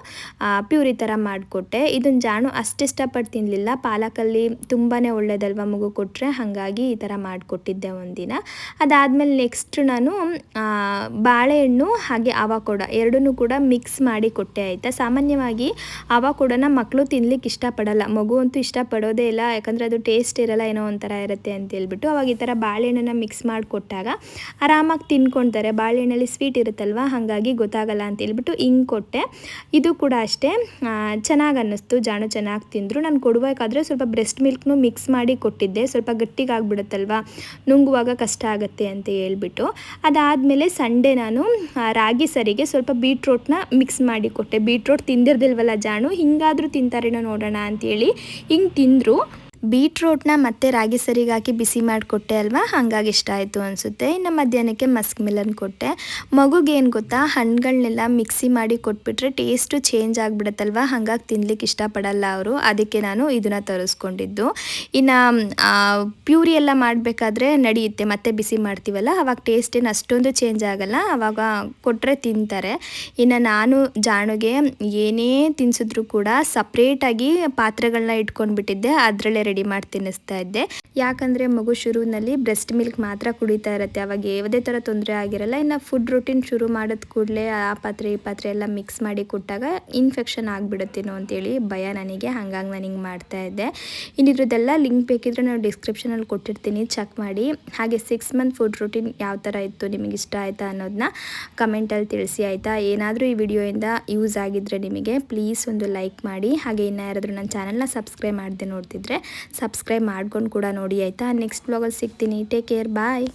ಪ್ಯೂರಿ ಥರ ಮಾಡಿಕೊಟ್ಟೆ. ಇದನ್ನು ಜಾಣು ಅಷ್ಟು ಇಷ್ಟಪಟ್ಟು ತಿನ್ನಲಿಲ್ಲ. ಪಾಲಕಲ್ಲಿ ತುಂಬಾ ಒಳ್ಳೇದಲ್ವ ಮಗು ಕೊಟ್ಟರೆ, ಹಾಗಾಗಿ ಈ ಥರ ಮಾಡಿಕೊಟ್ಟಿದ್ದೆ ಒಂದಿನ. ಅದಾದಮೇಲೆ ನೆಕ್ಸ್ಟ್ ನಾನು ಬಾಳೆಹಣ್ಣು ಹಾಗೆ ಅವಕೋಡ ಎರಡನ್ನೂ ಕೂಡ ಮಿಕ್ಸ್ ಮಾಡಿ ಕೊಟ್ಟೆ ಆಯಿತಾ. ಸಾಮಾನ್ಯವಾಗಿ ಅವಕೋಡನ ಮಕ್ಕಳು ತಿನ್ಲಿಕ್ಕೆ ಇಷ್ಟಪಡಲ್ಲ, ಮಗು ಅಂತೂ ಇಷ್ಟಪಡೋದೇ ಇಲ್ಲ, ಯಾಕಂದರೆ ಅದು ಟೇಸ್ಟ್ ಇರಲ್ಲ, ಏನೋ ಒಂಥರ ಇರುತ್ತೆ ಅಂತ ಹೇಳ್ಬಿಟ್ಟು. ಅವಾಗ ಈ ಥರ ಬಾಳೆಹಣ್ಣನ್ನು ಮಿಕ್ಸ್ ಮಾಡಿ ಕೊಟ್ಟಾಗ ಆರಾಮಾಗಿ ತಿನ್ಕೊಳ್ತಾರೆ. ಬಾಳೆಹಣ್ಣಲ್ಲಿ ಸ್ವೀಟ್ ಇರುತ್ತಲ್ವ, ಹಾಗಾಗಿ ಗೊತ್ತಾಗಲ್ಲ ಅಂತ ಹೇಳ್ಬಿಟ್ಟು ಹಿಂಗೆ ಕೊಟ್ಟೆ. ಇದು ಕೂಡ ಅಷ್ಟೇ ಚೆನ್ನಾಗಿ ಅನ್ನಿಸ್ತು, ಜಾಣು ಚೆನ್ನಾಗಿ ತಿಂದರು. ನಾನು ಕೊಡಬೇಕಾದ್ರೆ ಸ್ವಲ್ಪ ಬ್ರೆಸ್ಟ್ ಮಿಲ್ಕ್ನು ಮಿಕ್ಸ್ ಮಾಡಿ ಕೊಟ್ಟಿದ್ದೆ, ಸ್ವಲ್ಪ ಗಟ್ಟಿಗಾಗ್ಬಿಡುತ್ತಲ್ವ, ನುಂಗುವಾಗ ಕಷ್ಟ ಆಗುತ್ತೆ ಅಂತ ಹೇಳ್ಬಿಟ್ಟು. ಅದಾದಮೇಲೆ ಸಂಡೇ ನಾನು ರಾಗಿ ಸರಿಗೆ ಸ್ವಲ್ಪ ಬೀಟ್ರೋಟ್ನ ಮಿಕ್ಸ್ ಮಾಡಿ ಕೊಟ್ಟೆ. ಬೀಟ್ರೋಟ್ ತಿಂದಿರ್ದಿಲ್ವಲ್ಲ ಜಾಣು, ಹಿಂಗಾದರೂ ತಿಂತಾರೇನೋ ನೋಡೋಣ ಅಂಥೇಳಿ ಹಿಂಗೆ ತಿಂದರು. ಬೀಟ್ರೋಟ್ನ ಮತ್ತೆ ರಾಗಿ ಸರಿಗೆ ಹಾಕಿ ಬಿಸಿ ಮಾಡಿಕೊಟ್ಟೆ ಅಲ್ವಾ, ಹಾಗಾಗಿ ಇಷ್ಟ ಆಯಿತು ಅನಿಸುತ್ತೆ. ಇನ್ನು ಮಧ್ಯಾಹ್ನಕ್ಕೆ ಮಸ್ಕ್ ಮಿಲನ್ ಕೊಟ್ಟೆ. ಮಗುಗೇನು ಗೊತ್ತಾ, ಹಣ್ಣುಗಳನ್ನೆಲ್ಲ ಮಿಕ್ಸಿ ಮಾಡಿ ಕೊಟ್ಬಿಟ್ರೆ ಟೇಸ್ಟು ಚೇಂಜ್ ಆಗಿಬಿಡುತ್ತಲ್ವ, ಹಾಗಾಗಿ ತಿನ್ಲಿಕ್ಕೆ ಇಷ್ಟಪಡಲ್ಲ ಅವರು, ಅದಕ್ಕೆ ನಾನು ಇದನ್ನು ತರಿಸ್ಕೊಂಡಿದ್ದು. ಇನ್ನು ಪ್ಯೂರಿ ಎಲ್ಲ ಮಾಡಬೇಕಾದ್ರೆ ನಡೆಯುತ್ತೆ, ಮತ್ತೆ ಬಿಸಿ ಮಾಡ್ತೀವಲ್ಲ, ಆವಾಗ ಟೇಸ್ಟ್ ಏನು ಅಷ್ಟೊಂದು ಚೇಂಜ್ ಆಗಲ್ಲ, ಆವಾಗ ಕೊಟ್ಟರೆ ತಿಂತಾರೆ. ಇನ್ನು ನಾನು ಜಾಣುಗೆ ಏನೇ ತಿನ್ಸಿದ್ರು ಕೂಡ ಸಪ್ರೇಟಾಗಿ ಪಾತ್ರೆಗಳನ್ನ ಇಟ್ಕೊಂಡ್ಬಿಟ್ಟಿದ್ದೆ, ಅದರಲ್ಲೇ ರೆಡಿ ಮಾಡಿ ತಿನ್ನಿಸ್ತಾ ಇದ್ದೆ. ಯಾಕಂದರೆ ಮಗು ಶುರುವಿನಲ್ಲಿ ಬ್ರೆಸ್ಟ್ ಮಿಲ್ಕ್ ಮಾತ್ರ ಕುಡಿತಾ ಇರುತ್ತೆ, ಅವಾಗ ಯಾವುದೇ ಥರ ತೊಂದರೆ ಆಗಿರಲ್ಲ. ಇನ್ನು ಫುಡ್ ರೂಟೀನ್ ಶುರು ಮಾಡಿದ ಕೂಡಲೇ ಆ ಪಾತ್ರೆ ಈ ಪಾತ್ರೆ ಎಲ್ಲ ಮಿಕ್ಸ್ ಮಾಡಿ ಕೊಟ್ಟಾಗ ಇನ್ಫೆಕ್ಷನ್ ಆಗಿಬಿಡುತ್ತೇನೋ ಅಂತೇಳಿ ಭಯ ನನಗೆ, ಹಾಗಾಗಿ ನಾನು ಹಿಂಗೆ ಮಾಡ್ತಾ ಇದ್ದೆ. ಇನ್ನಿದ್ರದ್ದೆಲ್ಲ ಲಿಂಕ್ ಬೇಕಿದ್ರೆ ನಾನು ಡಿಸ್ಕ್ರಿಪ್ಷನಲ್ಲಿ ಕೊಟ್ಟಿರ್ತೀನಿ, ಚೆಕ್ ಮಾಡಿ. ಹಾಗೆ 6 ಮಂತ್ ಫುಡ್ ರೂಟೀನ್ ಯಾವ ಥರ ಇತ್ತು, ನಿಮಗೆ ಇಷ್ಟ ಆಯಿತಾ ಅನ್ನೋದನ್ನ ಕಮೆಂಟಲ್ಲಿ ತಿಳಿಸಿ ಆಯಿತಾ. ಏನಾದರೂ ಈ ವಿಡಿಯೋಯಿಂದ ಯೂಸ್ ಆಗಿದ್ದರೆ ನಿಮಗೆ ಪ್ಲೀಸ್ ಒಂದು ಲೈಕ್ ಮಾಡಿ. ಹಾಗೆ ಇನ್ನೂ ಯಾರಾದರೂ ನನ್ನ ಚಾನಲ್ನ ಸಬ್ಸ್ಕ್ರೈಬ್ ಮಾಡದೆ ನೋಡ್ತಿದ್ರೆ ಸಬ್ಸ್ಕ್ರೈಬ್ ಮಾಡ್ಕೊಂಡು ಕೂಡ ನೋಡಿ ಆಯಿತಾ. ನೆಕ್ಸ್ಟ್ ಬ್ಲಾಗಲ್ಲಿ ಸಿಗ್ತೀನಿ. ಟೇಕ್ ಕೇರ್, ಬಾಯ್.